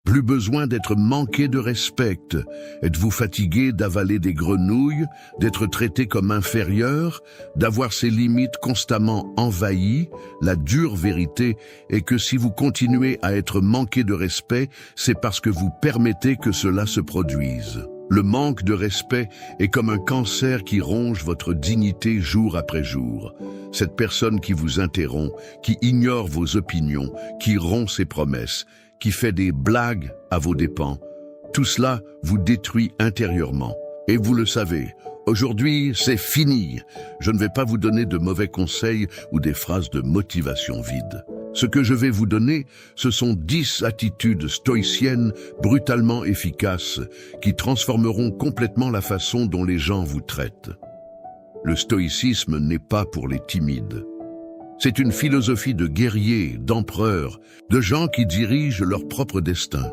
Plus besoin d'être manqué de respect. Êtes-vous fatigué d'avaler des grenouilles, d'être traité comme inférieur, d'avoir ses limites constamment envahies? La dure vérité est que si vous continuez à être manqué de respect, c'est parce que vous permettez que cela se produise. Le manque de respect est comme un cancer qui ronge votre dignité jour après jour. Cette personne qui vous interrompt, qui ignore vos opinions, qui rompt ses promesses, qui fait des blagues à vos dépens, tout cela vous détruit intérieurement. Et vous le savez, aujourd'hui, c'est fini. Je ne vais pas vous donner de mauvais conseils ou des phrases de motivation vides. Ce que je vais vous donner, ce sont 10 attitudes stoïciennes brutalement efficaces qui transformeront complètement la façon dont les gens vous traitent. Le stoïcisme n'est pas pour les timides. C'est une philosophie de guerriers, d'empereurs, de gens qui dirigent leur propre destin.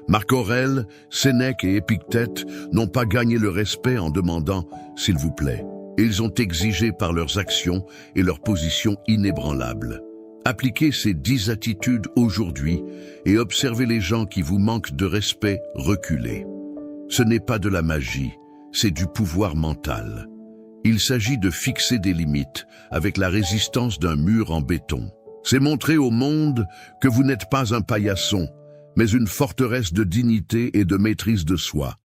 Marc Aurèle, Sénèque et Épictète n'ont pas gagné le respect en demandant « s'il vous plaît ». Ils ont exigé par leurs actions et leur position inébranlable. Appliquez ces 10 attitudes aujourd'hui et observez les gens qui vous manquent de respect reculer. Ce n'est pas de la magie, c'est du pouvoir mental. Il s'agit de fixer des limites avec la résistance d'un mur en béton. C'est montrer au monde que vous n'êtes pas un paillasson, mais une forteresse de dignité et de maîtrise de soi.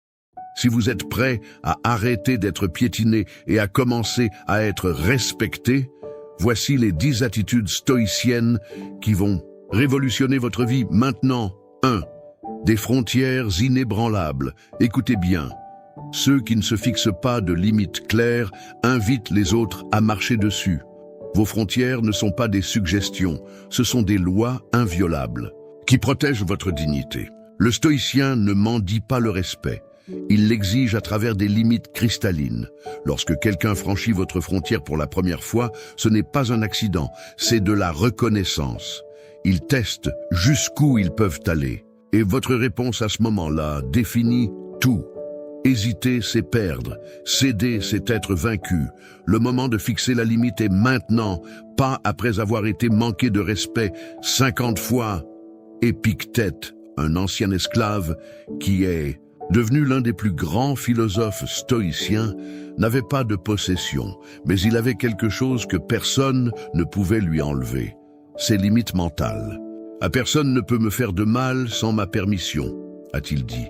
Si vous êtes prêt à arrêter d'être piétiné et à commencer à être respecté, voici les 10 attitudes stoïciennes qui vont révolutionner votre vie maintenant. 1. Des frontières inébranlables. Écoutez bien. Ceux qui ne se fixent pas de limites claires invitent les autres à marcher dessus. Vos frontières ne sont pas des suggestions, ce sont des lois inviolables qui protègent votre dignité. Le stoïcien ne mendie pas le respect. Il l'exige à travers des limites cristallines. Lorsque quelqu'un franchit votre frontière pour la première fois, ce n'est pas un accident, c'est de la reconnaissance. Ils testent jusqu'où ils peuvent aller. Et votre réponse à ce moment-là définit tout. Hésiter, c'est perdre. Céder, c'est être vaincu. Le moment de fixer la limite est maintenant, pas après avoir été manqué de respect 50 fois. Épictète, un ancien esclave qui est devenu l'un des plus grands philosophes stoïciens, n'avait pas de possession, mais il avait quelque chose que personne ne pouvait lui enlever, ses limites mentales. « À personne ne peut me faire de mal sans ma permission », a-t-il dit.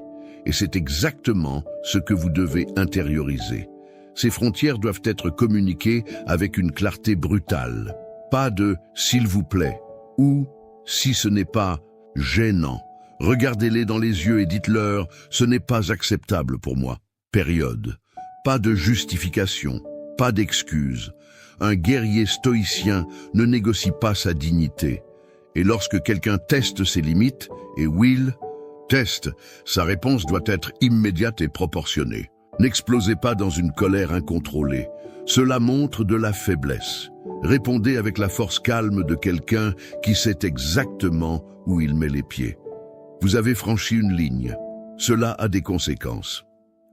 Et c'est exactement ce que vous devez intérioriser. Ces frontières doivent être communiquées avec une clarté brutale. Pas de « s'il vous plaît » ou « si ce n'est pas gênant ». Regardez-les dans les yeux et dites-leur « ce n'est pas acceptable pour moi ». Période. Pas de justification, pas d'excuse. Un guerrier stoïcien ne négocie pas sa dignité. Et lorsque quelqu'un teste ses limites, et Will teste, sa réponse doit être immédiate et proportionnée. N'explosez pas dans une colère incontrôlée. Cela montre de la faiblesse. Répondez avec la force calme de quelqu'un qui sait exactement où il met les pieds. Vous avez franchi une ligne. Cela a des conséquences.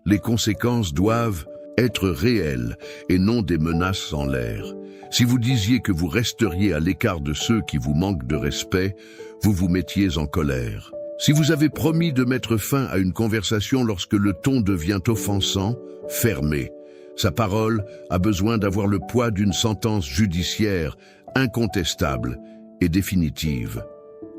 Les conséquences doivent être réelles et non des menaces en l'air. Si vous disiez que vous resteriez à l'écart de ceux qui vous manquent de respect, vous vous mettiez en colère. Si vous avez promis de mettre fin à une conversation lorsque le ton devient offensant, fermez. Sa parole a besoin d'avoir le poids d'une sentence judiciaire incontestable et définitive.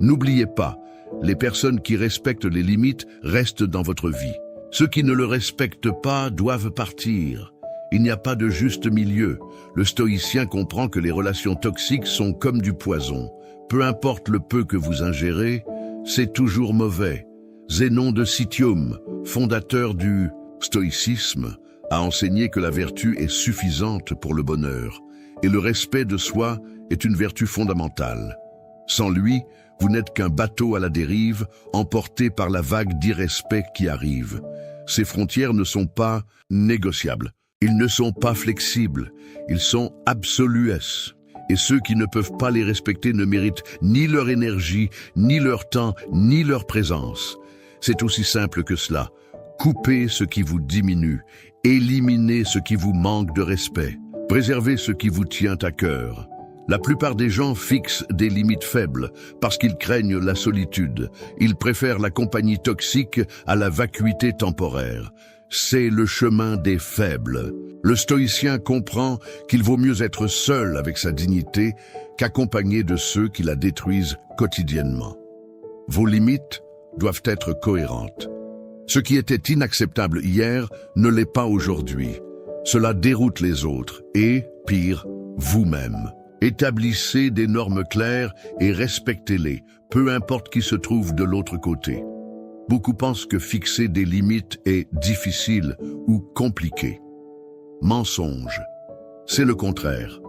N'oubliez pas, les personnes qui respectent les limites restent dans votre vie. Ceux qui ne le respectent pas doivent partir. Il n'y a pas de juste milieu. Le stoïcien comprend que les relations toxiques sont comme du poison. Peu importe le peu que vous ingérez, c'est toujours mauvais. Zénon de Citium, fondateur du stoïcisme, a enseigné que la vertu est suffisante pour le bonheur, et le respect de soi est une vertu fondamentale. Sans lui, vous n'êtes qu'un bateau à la dérive, emporté par la vague d'irrespect qui arrive. Ces frontières ne sont pas négociables. Ils ne sont pas flexibles. Ils sont absolues. Et ceux qui ne peuvent pas les respecter ne méritent ni leur énergie, ni leur temps, ni leur présence. C'est aussi simple que cela. Coupez ce qui vous diminue. Éliminez ce qui vous manque de respect. Préservez ce qui vous tient à cœur. La plupart des gens fixent des limites faibles parce qu'ils craignent la solitude. Ils préfèrent la compagnie toxique à la vacuité temporaire. C'est le chemin des faibles. Le stoïcien comprend qu'il vaut mieux être seul avec sa dignité qu'accompagné de ceux qui la détruisent quotidiennement. Vos limites doivent être cohérentes. Ce qui était inacceptable hier ne l'est pas aujourd'hui. Cela déroute les autres et, pire, vous-même. Établissez des normes claires et respectez-les, peu importe qui se trouve de l'autre côté. Beaucoup pensent que fixer des limites est difficile ou compliqué. Mensonge. C'est le contraire.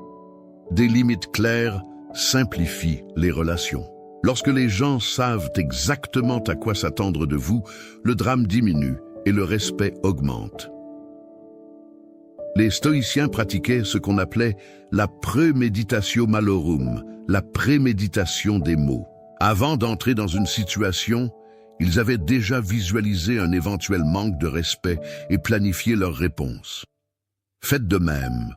Des limites claires simplifient les relations. Lorsque les gens savent exactement à quoi s'attendre de vous, le drame diminue et le respect augmente. Les stoïciens pratiquaient ce qu'on appelait la premeditatio malorum, la préméditation des mots. Avant d'entrer dans une situation, ils avaient déjà visualisé un éventuel manque de respect et planifié leur réponse. Faites de même.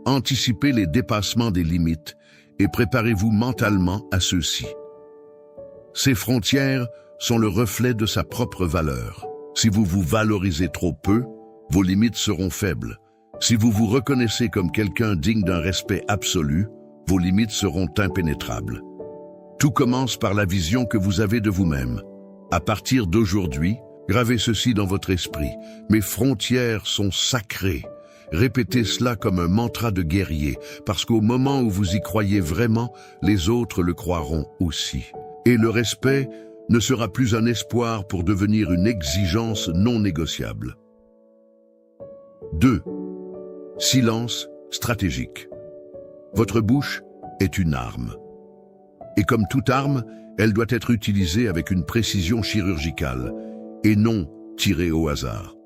Anticipez les dépassements des limites et préparez-vous mentalement à ceux-ci. Ces frontières sont le reflet de sa propre valeur. Si vous vous valorisez trop peu, vos limites seront faibles. Si vous vous reconnaissez comme quelqu'un digne d'un respect absolu, vos limites seront impénétrables. Tout commence par la vision que vous avez de vous-même. À partir d'aujourd'hui, gravez ceci dans votre esprit. Mes frontières sont sacrées. Répétez cela comme un mantra de guerrier, parce qu'au moment où vous y croyez vraiment, les autres le croiront aussi. Et le respect ne sera plus un espoir pour devenir une exigence non négociable. 2. Silence stratégique. Votre bouche est une arme. Et comme toute arme, elle doit être utilisée avec une précision chirurgicale et non tirée au hasard.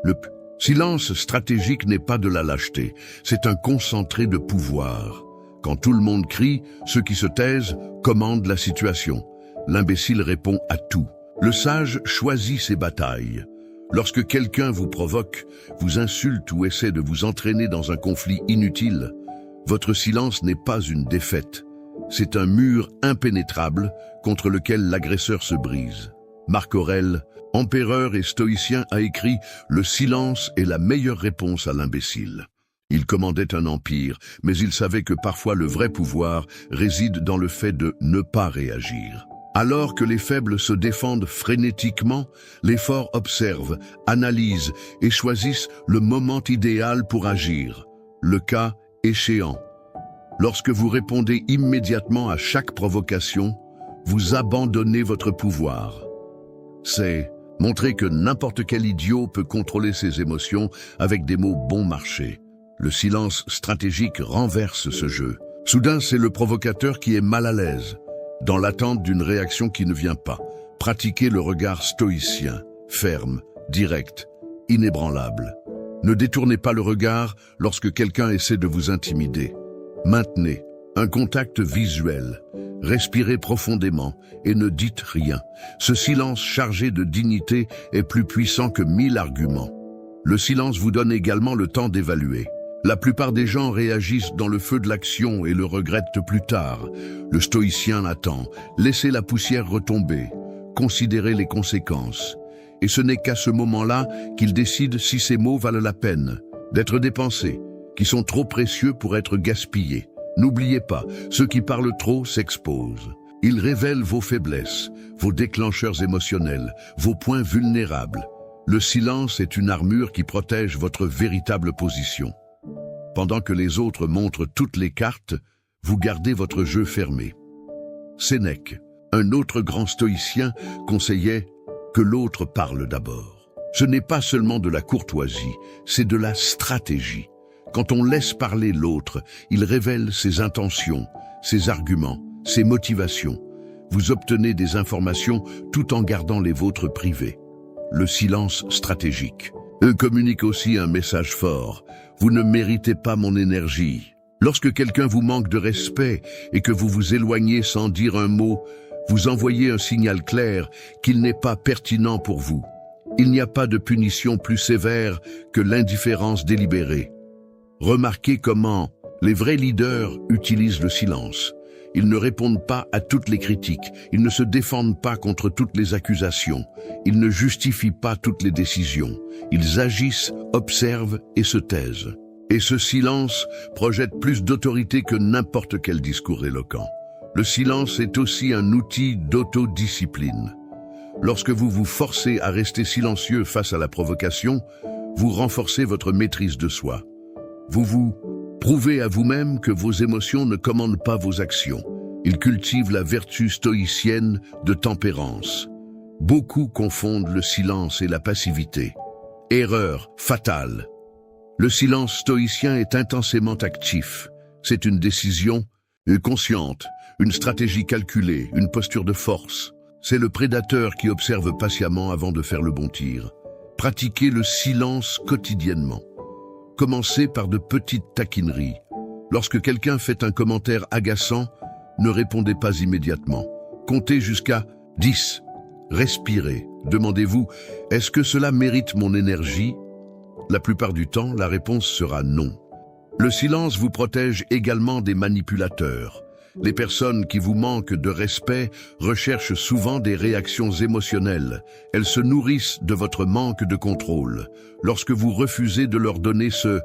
Le silence stratégique n'est pas de la lâcheté, c'est un concentré de pouvoir. Quand tout le monde crie, ceux qui se taisent commandent la situation. L'imbécile répond à tout. Le sage choisit ses batailles. Lorsque quelqu'un vous provoque, vous insulte ou essaie de vous entraîner dans un conflit inutile, votre silence n'est pas une défaite. C'est un mur impénétrable contre lequel l'agresseur se brise. Marc Aurèle, empereur et stoïcien, a écrit « Le silence est la meilleure réponse à l'imbécile ». Il commandait un empire, mais il savait que parfois le vrai pouvoir réside dans le fait de ne pas réagir. Alors que les faibles se défendent frénétiquement, les forts observent, analysent et choisissent le moment idéal pour agir, le cas échéant. Lorsque vous répondez immédiatement à chaque provocation, vous abandonnez votre pouvoir. C'est montrer que n'importe quel idiot peut contrôler ses émotions avec des mots bon marché. Le silence stratégique renverse ce jeu. Soudain, c'est le provocateur qui est mal à l'aise, dans l'attente d'une réaction qui ne vient pas. Pratiquez le regard stoïcien, ferme, direct, inébranlable. Ne détournez pas le regard lorsque quelqu'un essaie de vous intimider. Maintenez un contact visuel. Respirez profondément et ne dites rien. Ce silence chargé de dignité est plus puissant que 1000 arguments. Le silence vous donne également le temps d'évaluer. La plupart des gens réagissent dans le feu de l'action et le regrettent plus tard. Le stoïcien attend. Laissez la poussière retomber. Considérez les conséquences. Et ce n'est qu'à ce moment-là qu'il décide si ces mots valent la peine d'être dépensés, qui sont trop précieux pour être gaspillés. N'oubliez pas, ceux qui parlent trop s'exposent. Ils révèlent vos faiblesses, vos déclencheurs émotionnels, vos points vulnérables. Le silence est une armure qui protège votre véritable position. Pendant que les autres montrent toutes les cartes, vous gardez votre jeu fermé. Sénèque, un autre grand stoïcien, conseillait que l'autre parle d'abord. Ce n'est pas seulement de la courtoisie, c'est de la stratégie. Quand on laisse parler l'autre, il révèle ses intentions, ses arguments, ses motivations. Vous obtenez des informations tout en gardant les vôtres privées. Le silence stratégique. Communique aussi un message fort. Vous ne méritez pas mon énergie. Lorsque quelqu'un vous manque de respect et que vous vous éloignez sans dire un mot, vous envoyez un signal clair qu'il n'est pas pertinent pour vous. Il n'y a pas de punition plus sévère que l'indifférence délibérée. Remarquez comment Les vrais leaders utilisent le silence. Ils ne répondent pas à toutes les critiques, ils ne se défendent pas contre toutes les accusations, ils ne justifient pas toutes les décisions. Ils agissent, observent et se taisent. Et ce silence projette plus d'autorité que n'importe quel discours éloquent. Le silence est aussi un outil d'autodiscipline. Lorsque vous vous forcez à rester silencieux face à la provocation, vous renforcez votre maîtrise de soi. Vous vous prouvez à vous-même que vos émotions ne commandent pas vos actions. Ils cultivent la vertu stoïcienne de tempérance. Beaucoup confondent le silence et la passivité. Erreur fatale. Le silence stoïcien est intensément actif. C'est une décision consciente, une stratégie calculée, une posture de force. C'est le prédateur qui observe patiemment avant de faire le bon tir. Pratiquez le silence quotidiennement. Commencez par de petites taquineries. Lorsque quelqu'un fait un commentaire agaçant, ne répondez pas immédiatement. Comptez jusqu'à 10. Respirez. Demandez-vous, est-ce que cela mérite mon énergie? La plupart du temps, la réponse sera non. Le silence vous protège également des manipulateurs. Les personnes qui vous manquent de respect recherchent souvent des réactions émotionnelles. Elles se nourrissent de votre manque de contrôle. Lorsque vous refusez de leur donner ce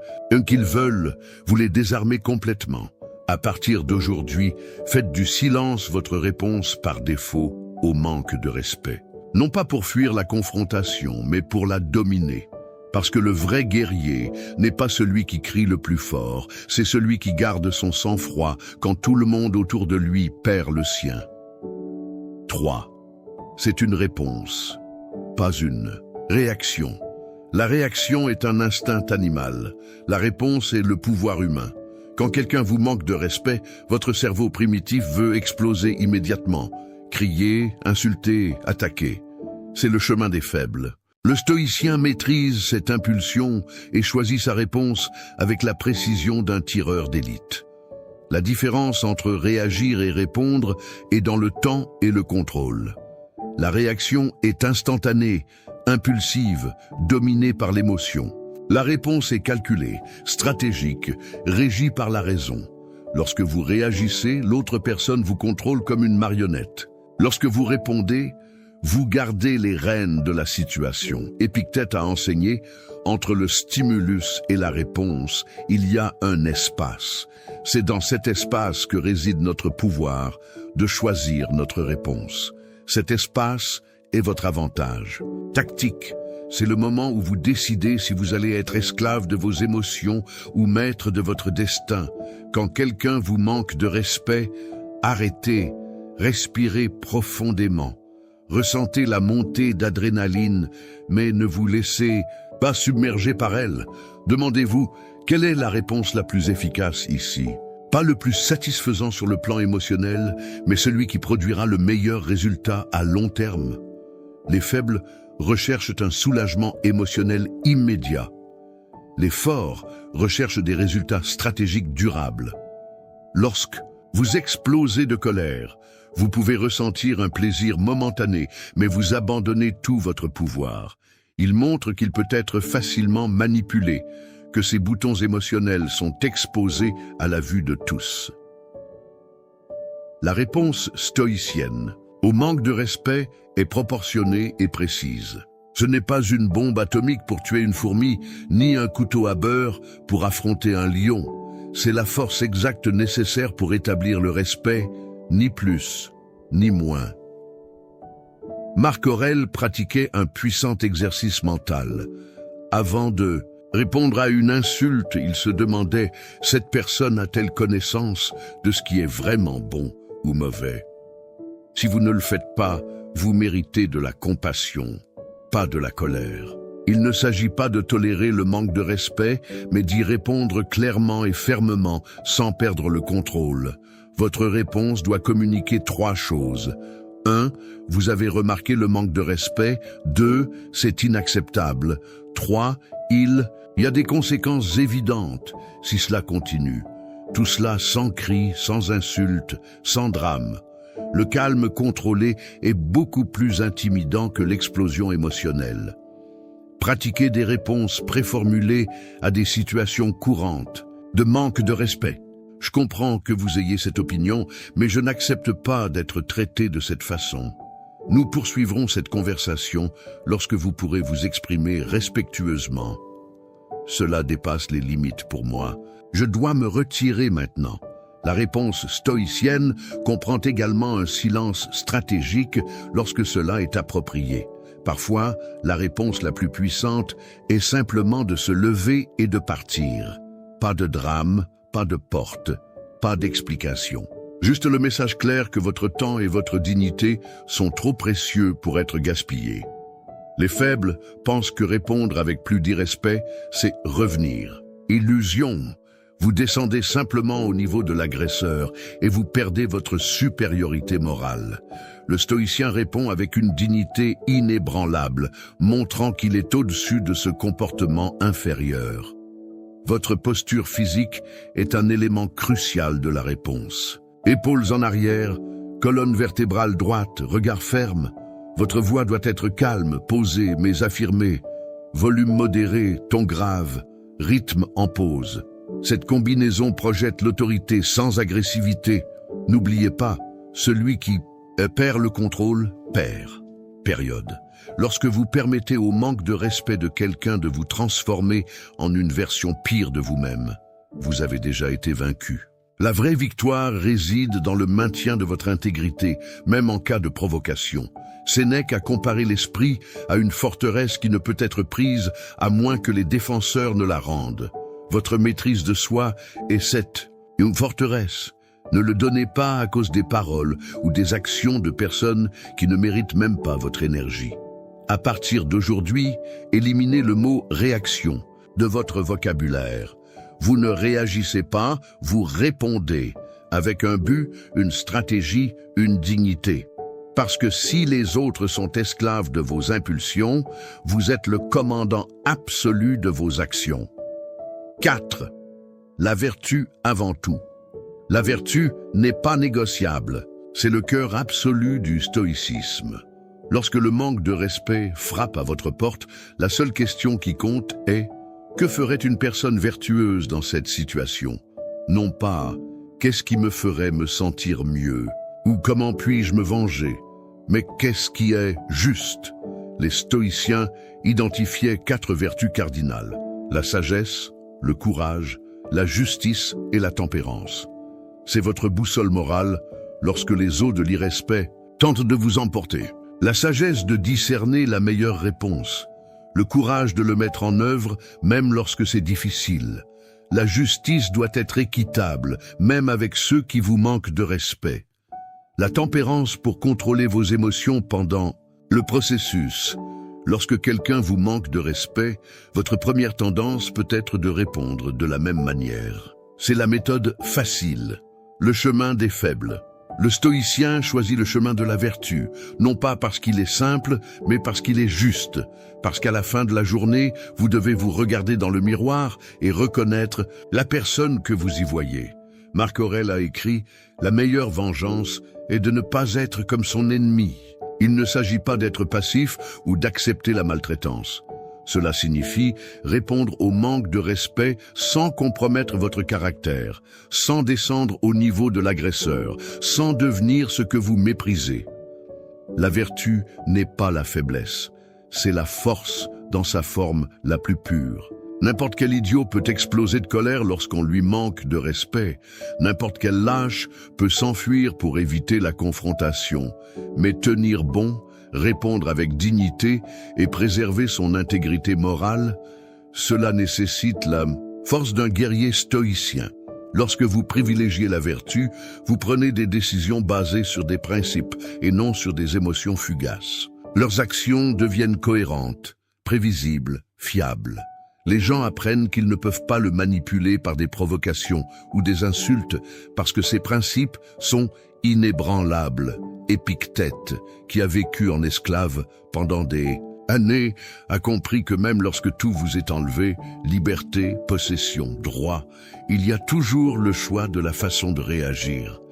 qu'ils veulent, vous les désarmez complètement. À partir d'aujourd'hui, faites du silence votre réponse par défaut au manque de respect. Non pas pour fuir la confrontation, mais pour la dominer. Parce que le vrai guerrier n'est pas celui qui crie le plus fort, c'est celui qui garde son sang-froid quand tout le monde autour de lui perd le sien. 3. C'est une réponse, pas une réaction. La réaction est un instinct animal. La réponse est le pouvoir humain. Quand quelqu'un vous manque de respect, votre cerveau primitif veut exploser immédiatement. Crier, insulter, attaquer. C'est le chemin des faibles. Le stoïcien maîtrise cette impulsion et choisit sa réponse avec la précision d'un tireur d'élite. La différence entre réagir et répondre est dans le temps et le contrôle. La réaction est instantanée, impulsive, dominée par l'émotion. La réponse est calculée, stratégique, régie par la raison. Lorsque vous réagissez, l'autre personne vous contrôle comme une marionnette. Lorsque vous répondez, vous gardez les rênes de la situation. Épictète a enseigné, entre le stimulus et la réponse, il y a un espace. C'est dans cet espace que réside notre pouvoir de choisir notre réponse. Cet espace est votre avantage. Tactique, c'est le moment où vous décidez si vous allez être esclave de vos émotions ou maître de votre destin. Quand quelqu'un vous manque de respect, arrêtez, respirez profondément. Ressentez la montée d'adrénaline, mais ne vous laissez pas submerger par elle. Demandez-vous, quelle est la réponse la plus efficace ici? Pas le plus satisfaisant sur le plan émotionnel, mais celui qui produira le meilleur résultat à long terme. Les faibles recherchent un soulagement émotionnel immédiat. Les forts recherchent des résultats stratégiques durables. Lorsque vous explosez de colère, vous pouvez ressentir un plaisir momentané, mais vous abandonnez tout votre pouvoir. Il montre qu'il peut être facilement manipulé, que ces boutons émotionnels sont exposés à la vue de tous. La réponse stoïcienne au manque de respect est proportionnée et précise. Ce n'est pas une bombe atomique pour tuer une fourmi, ni un couteau à beurre pour affronter un lion. C'est la force exacte nécessaire pour établir le respect, ni plus, ni moins. Marc Aurèle pratiquait un puissant exercice mental. Avant de répondre à une insulte, il se demandait « Cette personne a-t-elle connaissance de ce qui est vraiment bon ou mauvais ?» Si vous ne le faites pas, vous méritez de la compassion, pas de la colère. Il ne s'agit pas de tolérer le manque de respect, mais d'y répondre clairement et fermement, sans perdre le contrôle. Votre réponse doit communiquer 3 choses. 1. Vous avez remarqué le manque de respect. 2. C'est inacceptable. 3. Il y a des conséquences évidentes si cela continue. Tout cela sans cris, sans insultes, sans drame. Le calme contrôlé est beaucoup plus intimidant que l'explosion émotionnelle. Pratiquez des réponses préformulées à des situations courantes de manque de respect. Je comprends que vous ayez cette opinion, mais je n'accepte pas d'être traité de cette façon. Nous poursuivrons cette conversation lorsque vous pourrez vous exprimer respectueusement. Cela dépasse les limites pour moi. Je dois me retirer maintenant. La réponse stoïcienne comprend également un silence stratégique lorsque cela est approprié. Parfois, la réponse la plus puissante est simplement de se lever et de partir. Pas de drame, pas de porte, pas d'explication. Juste le message clair que votre temps et votre dignité sont trop précieux pour être gaspillés. Les faibles pensent que répondre avec plus d'irrespect, c'est revenir. Illusion. Vous descendez simplement au niveau de l'agresseur et vous perdez votre supériorité morale. Le stoïcien répond avec une dignité inébranlable, montrant qu'il est au-dessus de ce comportement inférieur. Votre posture physique est un élément crucial de la réponse. Épaules en arrière, colonne vertébrale droite, regard ferme. Votre voix doit être calme, posée, mais affirmée. Volume modéré, ton grave, rythme en pause. Cette combinaison projette l'autorité sans agressivité. N'oubliez pas, celui qui perd le contrôle, perd. Période. Lorsque vous permettez au manque de respect de quelqu'un de vous transformer en une version pire de vous-même, vous avez déjà été vaincu. La vraie victoire réside dans le maintien de votre intégrité, même en cas de provocation. Sénèque a comparé l'esprit à une forteresse qui ne peut être prise à moins que les défenseurs ne la rendent. Votre maîtrise de soi est une forteresse. Ne le donnez pas à cause des paroles ou des actions de personnes qui ne méritent même pas votre énergie. À partir d'aujourd'hui, éliminez le mot « réaction » de votre vocabulaire. Vous ne réagissez pas, vous répondez, avec un but, une stratégie, une dignité. Parce que si les autres sont esclaves de vos impulsions, vous êtes le commandant absolu de vos actions. 4. La vertu avant tout. La vertu n'est pas négociable. C'est le cœur absolu du stoïcisme. Lorsque le manque de respect frappe à votre porte, la seule question qui compte est « Que ferait une personne vertueuse dans cette situation ?» Non pas « Qu'est-ce qui me ferait me sentir mieux ?» ou « Comment puis-je me venger ?» mais « Qu'est-ce qui est juste ?» Les stoïciens identifiaient 4 vertus cardinales, la sagesse, le courage, la justice et la tempérance. C'est votre boussole morale lorsque les eaux de l'irrespect tentent de vous emporter. La sagesse de discerner la meilleure réponse. Le courage de le mettre en œuvre même lorsque c'est difficile. La justice doit être équitable, même avec ceux qui vous manquent de respect. La tempérance pour contrôler vos émotions pendant le processus. Lorsque quelqu'un vous manque de respect, votre première tendance peut être de répondre de la même manière. C'est la méthode facile, le chemin des faibles. Le stoïcien choisit le chemin de la vertu, non pas parce qu'il est simple, mais parce qu'il est juste, parce qu'à la fin de la journée, vous devez vous regarder dans le miroir et reconnaître la personne que vous y voyez. Marc Aurèle a écrit « La meilleure vengeance est de ne pas être comme son ennemi ». Il ne s'agit pas d'être passif ou d'accepter la maltraitance. Cela signifie répondre au manque de respect sans compromettre votre caractère, sans descendre au niveau de l'agresseur, sans devenir ce que vous méprisez. La vertu n'est pas la faiblesse, c'est la force dans sa forme la plus pure. N'importe quel idiot peut exploser de colère lorsqu'on lui manque de respect. N'importe quel lâche peut s'enfuir pour éviter la confrontation. Mais tenir bon, répondre avec dignité et préserver son intégrité morale, cela nécessite la force d'un guerrier stoïcien. Lorsque vous privilégiez la vertu, vous prenez des décisions basées sur des principes et non sur des émotions fugaces. Leurs actions deviennent cohérentes, prévisibles, fiables. Les gens apprennent qu'ils ne peuvent pas le manipuler par des provocations ou des insultes parce que ces principes sont inébranlables. Épictète, qui a vécu en esclave pendant des années, a compris que même lorsque tout vous est enlevé, liberté, possession, droit, il y a toujours le choix de la façon de réagir.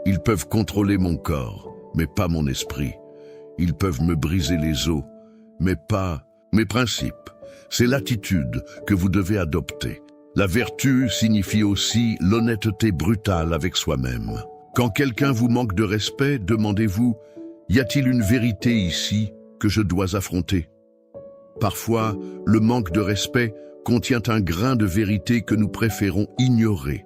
Ils peuvent contrôler mon corps, mais pas mon esprit. Ils peuvent me briser les os, mais pas mes principes. C'est l'attitude que vous devez adopter. La vertu signifie aussi l'honnêteté brutale avec soi-même. Quand quelqu'un vous manque de respect, demandez-vous, y a-t-il une vérité ici que je dois affronter? Parfois, le manque de respect contient un grain de vérité que nous préférons ignorer.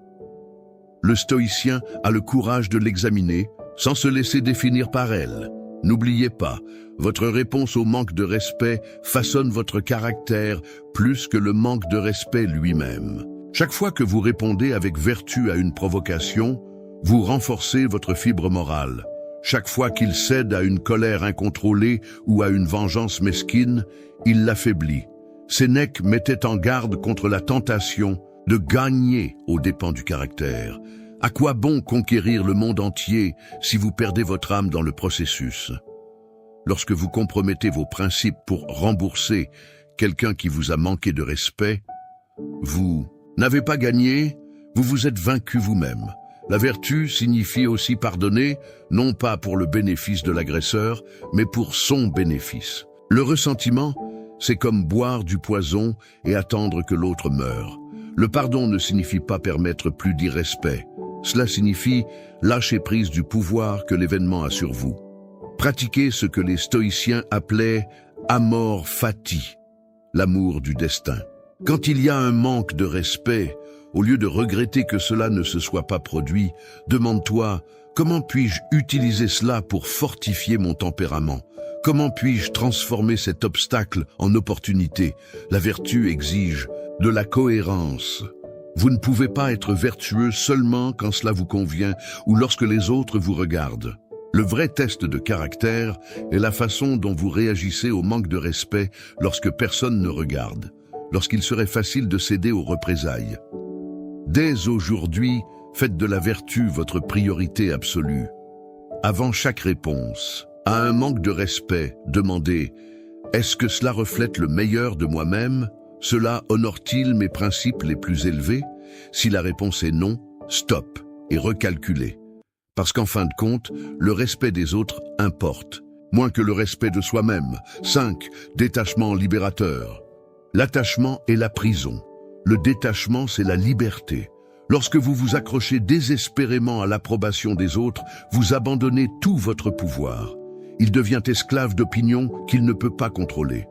Le stoïcien a le courage de l'examiner sans se laisser définir par elle. N'oubliez pas, votre réponse au manque de respect façonne votre caractère plus que le manque de respect lui-même. Chaque fois que vous répondez avec vertu à une provocation, vous renforcez votre fibre morale. Chaque fois qu'il cède à une colère incontrôlée ou à une vengeance mesquine, il l'affaiblit. Sénèque mettait en garde contre la tentation de gagner aux dépens du caractère. À quoi bon conquérir le monde entier si vous perdez votre âme dans le processus? Lorsque vous compromettez vos principes pour rembourser quelqu'un qui vous a manqué de respect, vous n'avez pas gagné, vous vous êtes vaincu vous-même. La vertu signifie aussi pardonner, non pas pour le bénéfice de l'agresseur, mais pour son bénéfice. Le ressentiment, c'est comme boire du poison et attendre que l'autre meure. Le pardon ne signifie pas permettre plus d'irrespect. Cela signifie lâcher prise du pouvoir que l'événement a sur vous. Pratiquez ce que les stoïciens appelaient amor fati, l'amour du destin. Quand il y a un manque de respect, au lieu de regretter que cela ne se soit pas produit, demande-toi, comment puis-je utiliser cela pour fortifier mon tempérament? Comment puis-je transformer cet obstacle en opportunité? La vertu exige de la cohérence. Vous ne pouvez pas être vertueux seulement quand cela vous convient ou lorsque les autres vous regardent. Le vrai test de caractère est la façon dont vous réagissez au manque de respect lorsque personne ne regarde, lorsqu'il serait facile de céder aux représailles. Dès aujourd'hui, faites de la vertu votre priorité absolue. Avant chaque réponse à un manque de respect, demandez « Est-ce que cela reflète le meilleur de moi-même ? Cela honore-t-il mes principes les plus élevés ?» Si la réponse est non, stop et recalculez. Parce qu'en fin de compte, le respect des autres importe, moins que le respect de soi-même. 5. Détachement libérateur. L'attachement est la prison. Le détachement, c'est la liberté. Lorsque vous vous accrochez désespérément à l'approbation des autres, vous abandonnez tout votre pouvoir. Il devient esclave d'opinions qu'il ne peut pas contrôler.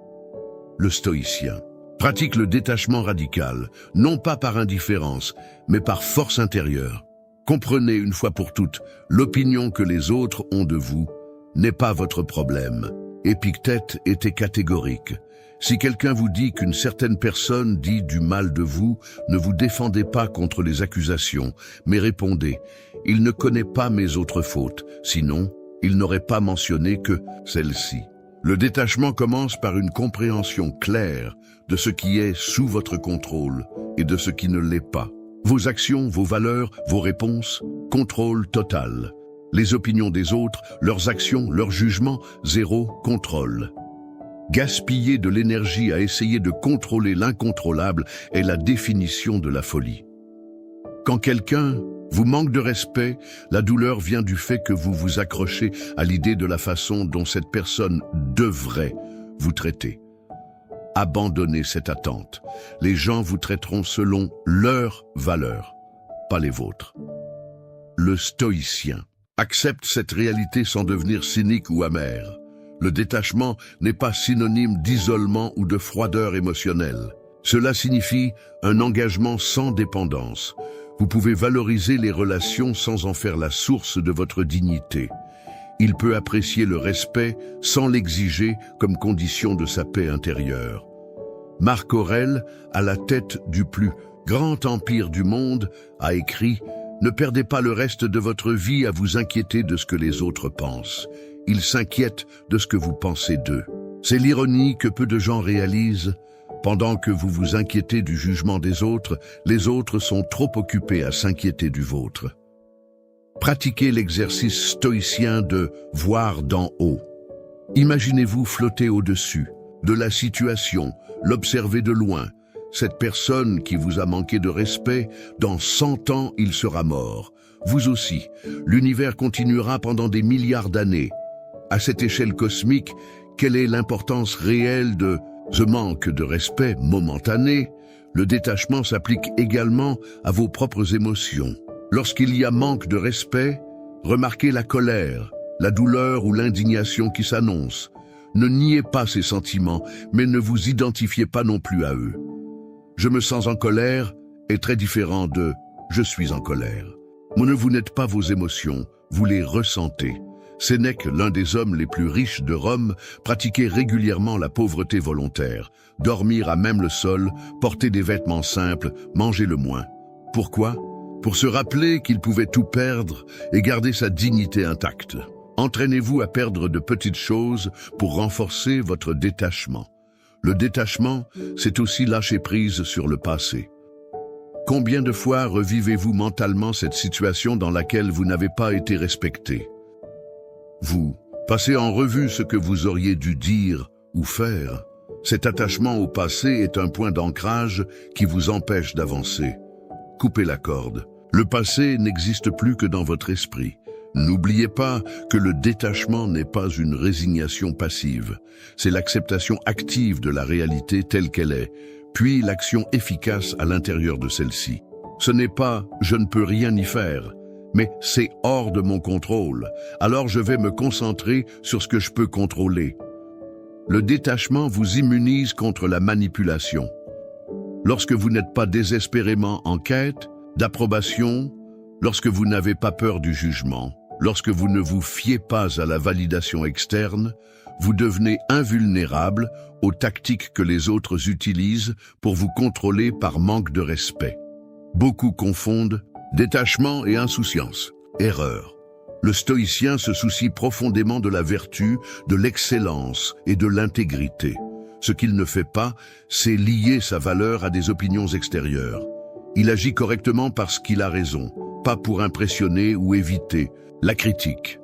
Le stoïcien pratique le détachement radical, non pas par indifférence, mais par force intérieure. Comprenez une fois pour toutes, l'opinion que les autres ont de vous n'est pas votre problème. Épictète était catégorique. Si quelqu'un vous dit qu'une certaine personne dit du mal de vous, ne vous défendez pas contre les accusations, mais répondez « Il ne connaît pas mes autres fautes, sinon il n'aurait pas mentionné que celle-ci ». Le détachement commence par une compréhension claire de ce qui est sous votre contrôle et de ce qui ne l'est pas. Vos actions, vos valeurs, vos réponses, contrôle total. Les opinions des autres, leurs actions, leurs jugements, zéro contrôle. Gaspiller de l'énergie à essayer de contrôler l'incontrôlable est la définition de la folie. Quand quelqu'un vous manque de respect, la douleur vient du fait que vous vous accrochez à l'idée de la façon dont cette personne devrait vous traiter. Abandonnez cette attente. Les gens vous traiteront selon leurs valeurs, pas les vôtres. Le stoïcien accepte cette réalité sans devenir cynique ou amer. Le détachement n'est pas synonyme d'isolement ou de froideur émotionnelle. Cela signifie un engagement sans dépendance. Vous pouvez valoriser les relations sans en faire la source de votre dignité. Il peut apprécier le respect sans l'exiger comme condition de sa paix intérieure. Marc Aurèle, à la tête du plus grand empire du monde, a écrit « Ne perdez pas le reste de votre vie à vous inquiéter de ce que les autres pensent. Ils s'inquiètent de ce que vous pensez d'eux. » C'est l'ironie que peu de gens réalisent. Pendant que vous vous inquiétez du jugement des autres, les autres sont trop occupés à s'inquiéter du vôtre. Pratiquez l'exercice stoïcien de voir d'en haut. Imaginez-vous flotter au-dessus de la situation, l'observer de loin. Cette personne qui vous a manqué de respect, dans 100 ans, il sera mort. Vous aussi. L'univers continuera pendant des milliards d'années. À cette échelle cosmique, quelle est l'importance réelle de Ce manque de respect momentané, le détachement s'applique également à vos propres émotions. Lorsqu'il y a manque de respect, remarquez la colère, la douleur ou l'indignation qui s'annonce. Ne niez pas ces sentiments, mais ne vous identifiez pas non plus à eux. Je me sens en colère est très différent de je suis en colère. Vous n'êtes pas vos émotions, vous les ressentez. Sénèque, l'un des hommes les plus riches de Rome, pratiquait régulièrement la pauvreté volontaire, dormir à même le sol, porter des vêtements simples, manger le moins. Pourquoi? Pour se rappeler qu'il pouvait tout perdre et garder sa dignité intacte. Entraînez-vous à perdre de petites choses pour renforcer votre détachement. Le détachement, c'est aussi lâcher prise sur le passé. Combien de fois revivez-vous mentalement cette situation dans laquelle vous n'avez pas été respecté? Vous passez en revue ce que vous auriez dû dire ou faire. Cet attachement au passé est un point d'ancrage qui vous empêche d'avancer. Coupez la corde. Le passé n'existe plus que dans votre esprit. N'oubliez pas que le détachement n'est pas une résignation passive. C'est l'acceptation active de la réalité telle qu'elle est, puis l'action efficace à l'intérieur de celle-ci. Ce n'est pas « je ne peux rien y faire », mais c'est hors de mon contrôle, alors je vais me concentrer sur ce que je peux contrôler. Le détachement vous immunise contre la manipulation. Lorsque vous n'êtes pas désespérément en quête d'approbation, lorsque vous n'avez pas peur du jugement, lorsque vous ne vous fiez pas à la validation externe, vous devenez invulnérable aux tactiques que les autres utilisent pour vous contrôler par manque de respect. Beaucoup confondent détachement et insouciance. Erreur. Le stoïcien se soucie profondément de la vertu, de l'excellence et de l'intégrité. Ce qu'il ne fait pas, c'est lier sa valeur à des opinions extérieures. Il agit correctement parce qu'il a raison, pas pour impressionner ou éviter la critique.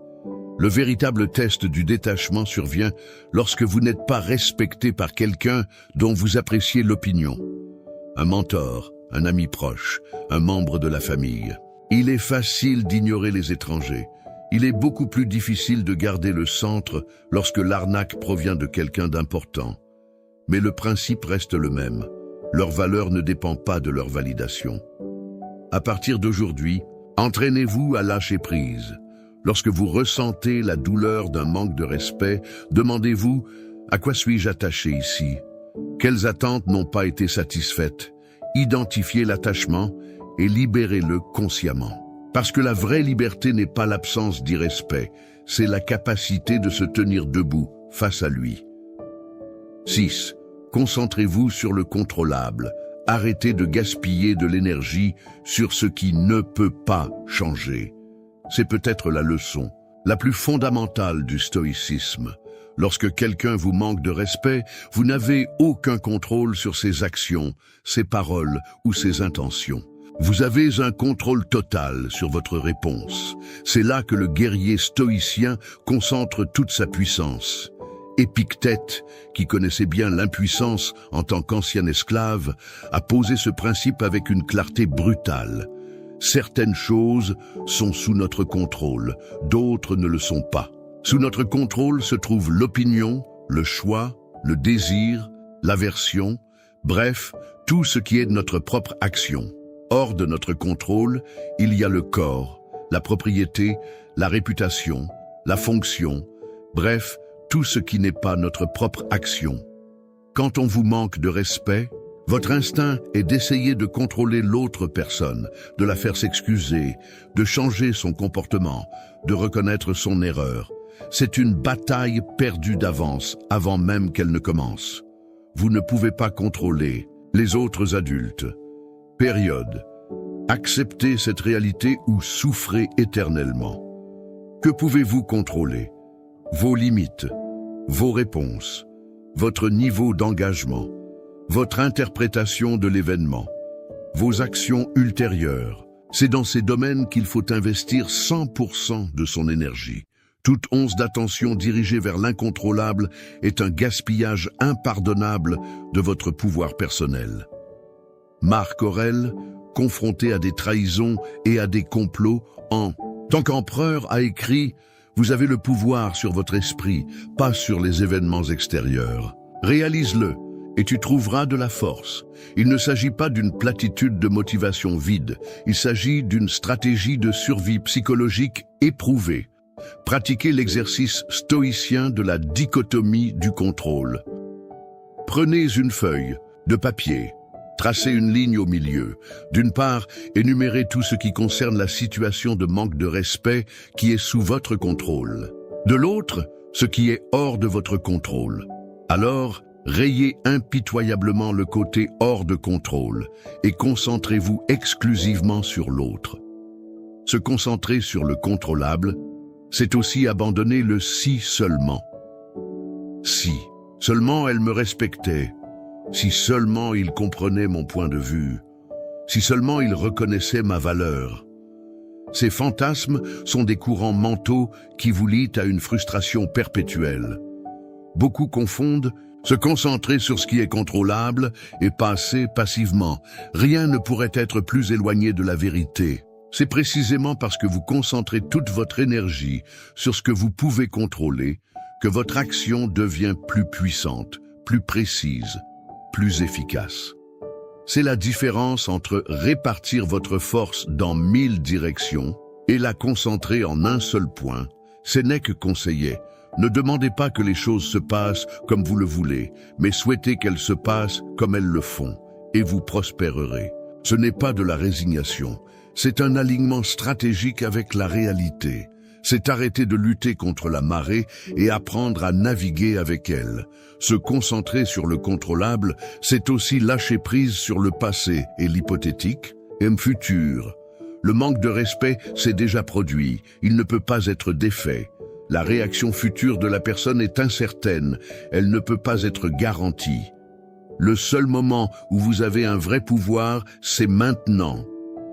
Le véritable test du détachement survient lorsque vous n'êtes pas respecté par quelqu'un dont vous appréciez l'opinion. Un mentor, un ami proche, un membre de la famille. Il est facile d'ignorer les étrangers. Il est beaucoup plus difficile de garder le centre lorsque l'arnaque provient de quelqu'un d'important. Mais le principe reste le même. Leur valeur ne dépend pas de leur validation. À partir d'aujourd'hui, entraînez-vous à lâcher prise. Lorsque vous ressentez la douleur d'un manque de respect, demandez-vous « À quoi suis-je attaché ici ? Quelles attentes n'ont pas été satisfaites ?» Identifiez l'attachement et libérez-le consciemment. Parce que la vraie liberté n'est pas l'absence d'irrespect, c'est la capacité de se tenir debout face à lui. 6. Concentrez-vous sur le contrôlable. Arrêtez de gaspiller de l'énergie sur ce qui ne peut pas changer. C'est peut-être la leçon la plus fondamentale du stoïcisme. Lorsque quelqu'un vous manque de respect, vous n'avez aucun contrôle sur ses actions, ses paroles ou ses intentions. Vous avez un contrôle total sur votre réponse. C'est là que le guerrier stoïcien concentre toute sa puissance. Épictète, qui connaissait bien l'impuissance en tant qu'ancien esclave, a posé ce principe avec une clarté brutale. Certaines choses sont sous notre contrôle, d'autres ne le sont pas. Sous notre contrôle se trouve l'opinion, le choix, le désir, l'aversion, bref, tout ce qui est de notre propre action. Hors de notre contrôle, il y a le corps, la propriété, la réputation, la fonction, bref, tout ce qui n'est pas notre propre action. Quand on vous manque de respect, votre instinct est d'essayer de contrôler l'autre personne, de la faire s'excuser, de changer son comportement, de reconnaître son erreur. C'est une bataille perdue d'avance, avant même qu'elle ne commence. Vous ne pouvez pas contrôler les autres adultes. Période. Acceptez cette réalité ou souffrez éternellement. Que pouvez-vous contrôler? Vos limites, vos réponses, votre niveau d'engagement, votre interprétation de l'événement, vos actions ultérieures. C'est dans ces domaines qu'il faut investir 100% de son énergie. Toute once d'attention dirigée vers l'incontrôlable est un gaspillage impardonnable de votre pouvoir personnel. Marc Aurèle, confronté à des trahisons et à des complots, en tant qu'empereur a écrit « Vous avez le pouvoir sur votre esprit, pas sur les événements extérieurs. Réalise-le et tu trouveras de la force. Il ne s'agit pas d'une platitude de motivation vide, il s'agit d'une stratégie de survie psychologique éprouvée. Pratiquez l'exercice stoïcien de la dichotomie du contrôle. Prenez une feuille de papier, tracez une ligne au milieu. D'une part, énumérez tout ce qui concerne la situation de manque de respect qui est sous votre contrôle. De l'autre, ce qui est hors de votre contrôle. Alors, rayez impitoyablement le côté hors de contrôle et concentrez-vous exclusivement sur l'autre. Se concentrer sur le contrôlable, c'est aussi abandonner le si seulement. Si seulement elle me respectait, si seulement il comprenait mon point de vue, si seulement il reconnaissait ma valeur. Ces fantasmes sont des courants mentaux qui vous lient à une frustration perpétuelle. Beaucoup confondent se concentrer sur ce qui est contrôlable et passer passivement. Rien ne pourrait être plus éloigné de la vérité. C'est précisément parce que vous concentrez toute votre énergie sur ce que vous pouvez contrôler que votre action devient plus puissante, plus précise, plus efficace. C'est la différence entre répartir votre force dans 1000 directions et la concentrer en un seul point. Ce n'est que conseiller. Ne demandez pas que les choses se passent comme vous le voulez, mais souhaitez qu'elles se passent comme elles le font, et vous prospérerez. Ce n'est pas de la résignation, c'est un alignement stratégique avec la réalité. C'est arrêter de lutter contre la marée et apprendre à naviguer avec elle. Se concentrer sur le contrôlable, c'est aussi lâcher prise sur le passé et l'hypothétique et le futur. Le manque de respect s'est déjà produit, il ne peut pas être défait. La réaction future de la personne est incertaine, elle ne peut pas être garantie. Le seul moment où vous avez un vrai pouvoir, c'est maintenant.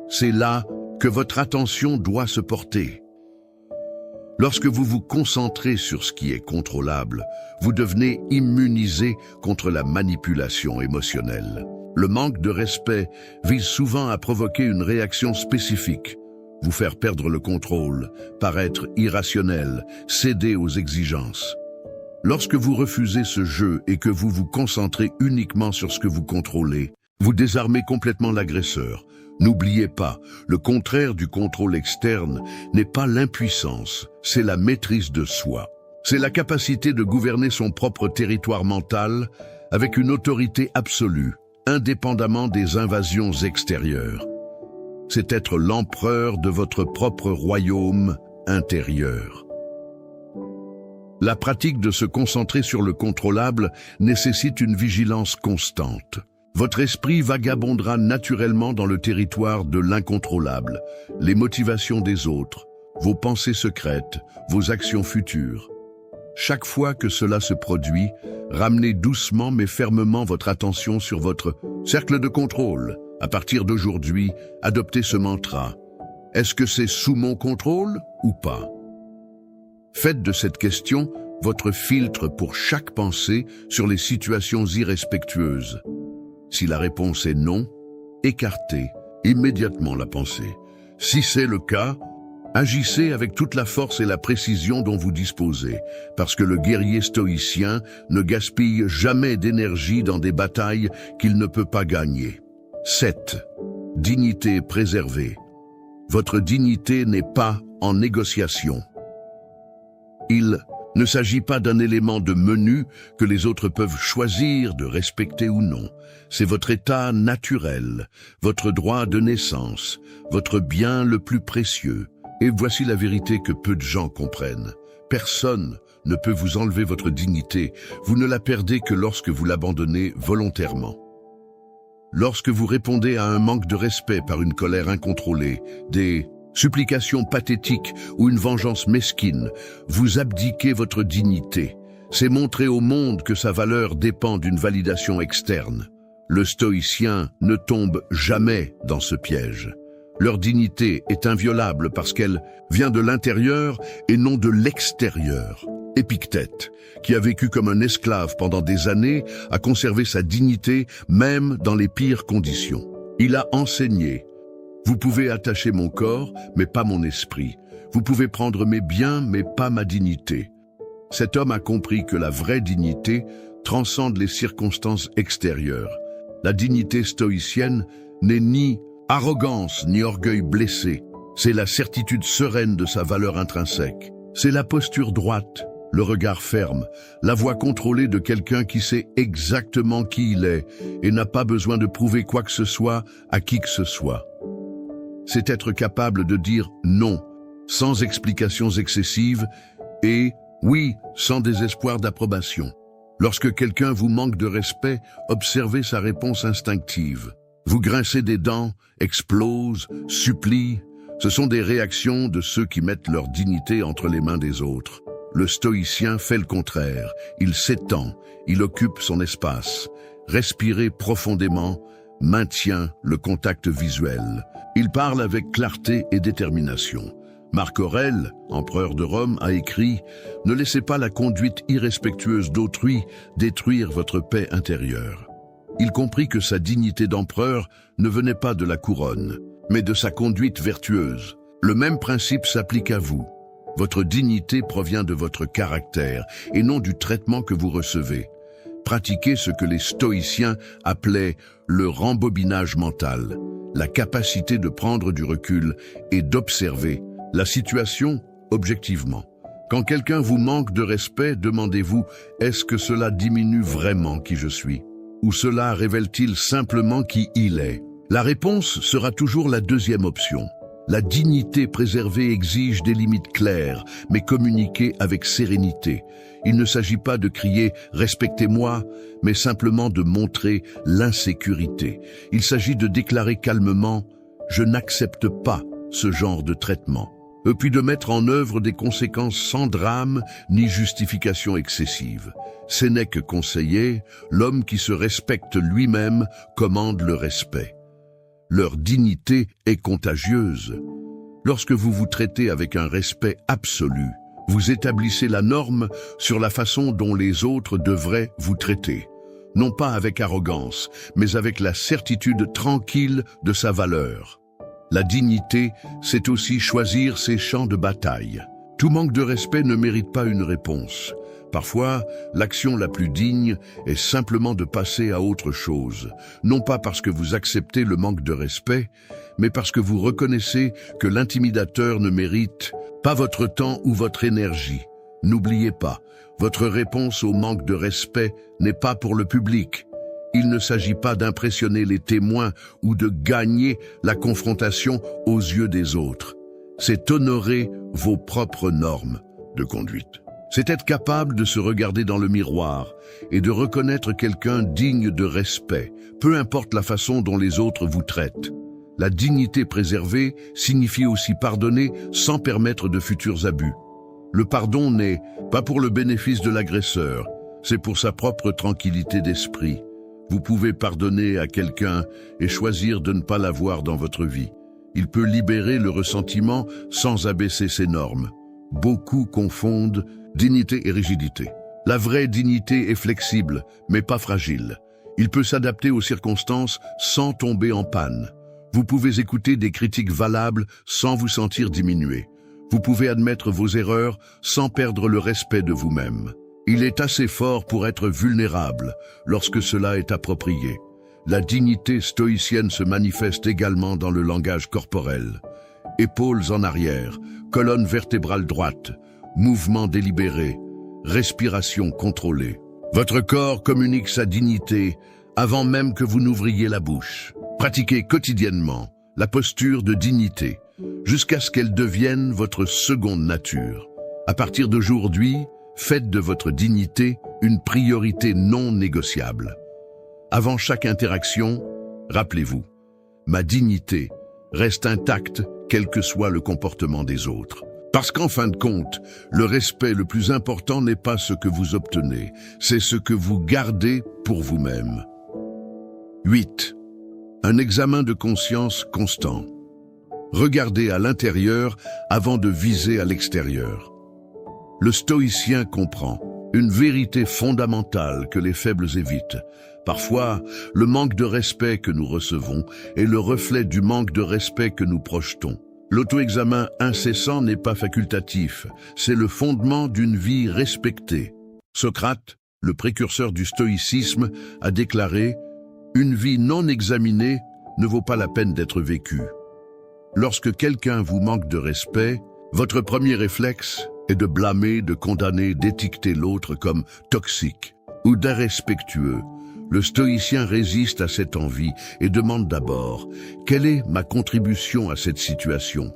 C'est là que votre attention doit se porter. Lorsque vous vous concentrez sur ce qui est contrôlable, vous devenez immunisé contre la manipulation émotionnelle. Le manque de respect vise souvent à provoquer une réaction spécifique, vous faire perdre le contrôle, paraître irrationnel, céder aux exigences. Lorsque vous refusez ce jeu et que vous vous concentrez uniquement sur ce que vous contrôlez, vous désarmez complètement l'agresseur. N'oubliez pas, le contraire du contrôle externe n'est pas l'impuissance, c'est la maîtrise de soi. C'est la capacité de gouverner son propre territoire mental avec une autorité absolue, indépendamment des invasions extérieures. C'est être l'empereur de votre propre royaume intérieur. La pratique de se concentrer sur le contrôlable nécessite une vigilance constante. Votre esprit vagabondera naturellement dans le territoire de l'incontrôlable, les motivations des autres, vos pensées secrètes, vos actions futures. Chaque fois que cela se produit, ramenez doucement mais fermement votre attention sur votre cercle de contrôle. À partir d'aujourd'hui, adoptez ce mantra. Est-ce que c'est sous mon contrôle ou pas? Faites de cette question votre filtre pour chaque pensée sur les situations irrespectueuses. Si la réponse est non, écartez immédiatement la pensée. Si c'est le cas, agissez avec toute la force et la précision dont vous disposez, parce que le guerrier stoïcien ne gaspille jamais d'énergie dans des batailles qu'il ne peut pas gagner. 7. Dignité préservée. Votre dignité n'est pas en négociation. Il ne s'agit pas d'un élément de menu que les autres peuvent choisir de respecter ou non. C'est votre état naturel, votre droit de naissance, votre bien le plus précieux. Et voici la vérité que peu de gens comprennent. Personne ne peut vous enlever votre dignité. Vous ne la perdez que lorsque vous l'abandonnez volontairement. Lorsque vous répondez à un manque de respect par une colère incontrôlée, des supplications pathétiques ou une vengeance mesquine, vous abdiquez votre dignité. C'est montrer au monde que sa valeur dépend d'une validation externe. Le stoïcien ne tombe jamais dans ce piège. Leur dignité est inviolable parce qu'elle vient de l'intérieur et non de l'extérieur. Épictète, qui a vécu comme un esclave pendant des années, a conservé sa dignité même dans les pires conditions. Il a enseigné: vous pouvez attacher mon corps, mais pas mon esprit. Vous pouvez prendre mes biens, mais pas ma dignité. Cet homme a compris que la vraie dignité transcende les circonstances extérieures. La dignité stoïcienne n'est ni arrogance ni orgueil blessé. C'est la certitude sereine de sa valeur intrinsèque. C'est la posture droite, le regard ferme, la voix contrôlée de quelqu'un qui sait exactement qui il est et n'a pas besoin de prouver quoi que ce soit à qui que ce soit. C'est être capable de dire non, sans explications excessives et oui, sans désespoir d'approbation. Lorsque quelqu'un vous manque de respect, observez sa réponse instinctive. Vous grincez des dents, explose, supplie. Ce sont des réactions de ceux qui mettent leur dignité entre les mains des autres. Le stoïcien fait le contraire. Il s'étend, il occupe son espace. Respirer profondément maintient le contact visuel. Il parle avec clarté et détermination. Marc Aurèle, empereur de Rome, a écrit « Ne laissez pas la conduite irrespectueuse d'autrui détruire votre paix intérieure ». Il comprit que sa dignité d'empereur ne venait pas de la couronne, mais de sa conduite vertueuse. Le même principe s'applique à vous. Votre dignité provient de votre caractère et non du traitement que vous recevez. Pratiquez ce que les stoïciens appelaient le rembobinage mental, la capacité de prendre du recul et d'observer la situation objectivement. Quand quelqu'un vous manque de respect, demandez-vous « Est-ce que cela diminue vraiment qui je suis ?» Ou cela révèle-t-il simplement qui il est? La réponse sera toujours la deuxième option. La dignité préservée exige des limites claires, mais communiquées avec sérénité. Il ne s'agit pas de crier « respectez-moi », mais simplement de montrer l'insécurité. Il s'agit de déclarer calmement « je n'accepte pas ce genre de traitement ». Puis de mettre en œuvre des conséquences sans drame ni justification excessive. Sénèque conseillait, l'homme qui se respecte lui-même commande le respect. Leur dignité est contagieuse. Lorsque vous vous traitez avec un respect absolu, vous établissez la norme sur la façon dont les autres devraient vous traiter. Non pas avec arrogance, mais avec la certitude tranquille de sa valeur. La dignité, c'est aussi choisir ses champs de bataille. Tout manque de respect ne mérite pas une réponse. Parfois, l'action la plus digne est simplement de passer à autre chose, non pas parce que vous acceptez le manque de respect, mais parce que vous reconnaissez que l'intimidateur ne mérite pas votre temps ou votre énergie. N'oubliez pas, votre réponse au manque de respect n'est pas pour le public. Il ne s'agit pas d'impressionner les témoins ou de gagner la confrontation aux yeux des autres. C'est honorer vos propres normes de conduite. C'est être capable de se regarder dans le miroir et de reconnaître quelqu'un digne de respect, peu importe la façon dont les autres vous traitent. La dignité préservée signifie aussi pardonner sans permettre de futurs abus. Le pardon n'est pas pour le bénéfice de l'agresseur, c'est pour sa propre tranquillité d'esprit. Vous pouvez pardonner à quelqu'un et choisir de ne pas l'avoir dans votre vie. Il peut libérer le ressentiment sans abaisser ses normes. Beaucoup confondent dignité et rigidité. La vraie dignité est flexible, mais pas fragile. Il peut s'adapter aux circonstances sans tomber en panne. Vous pouvez écouter des critiques valables sans vous sentir diminué. Vous pouvez admettre vos erreurs sans perdre le respect de vous-même. Il est assez fort pour être vulnérable lorsque cela est approprié. La dignité stoïcienne se manifeste également dans le langage corporel. Épaules en arrière, colonne vertébrale droite, mouvement délibéré, respiration contrôlée. Votre corps communique sa dignité avant même que vous n'ouvriez la bouche. Pratiquez quotidiennement la posture de dignité jusqu'à ce qu'elle devienne votre seconde nature. À partir d'aujourd'hui, faites de votre dignité une priorité non négociable. Avant chaque interaction, rappelez-vous, ma dignité reste intacte quel que soit le comportement des autres. Parce qu'en fin de compte, le respect le plus important n'est pas ce que vous obtenez, c'est ce que vous gardez pour vous-même. 8. Un examen de conscience constant. Regardez à l'intérieur avant de viser à l'extérieur. Le stoïcien comprend une vérité fondamentale que les faibles évitent. Parfois, le manque de respect que nous recevons est le reflet du manque de respect que nous projetons. L'auto-examen incessant n'est pas facultatif, c'est le fondement d'une vie respectée. Socrate, le précurseur du stoïcisme, a déclaré « Une vie non examinée ne vaut pas la peine d'être vécue ». Lorsque quelqu'un vous manque de respect, votre premier réflexe est de blâmer, de condamner, d'étiqueter l'autre comme toxique ou d'irrespectueux. Le stoïcien résiste à cette envie et demande d'abord « Quelle est ma contribution à cette situation ?»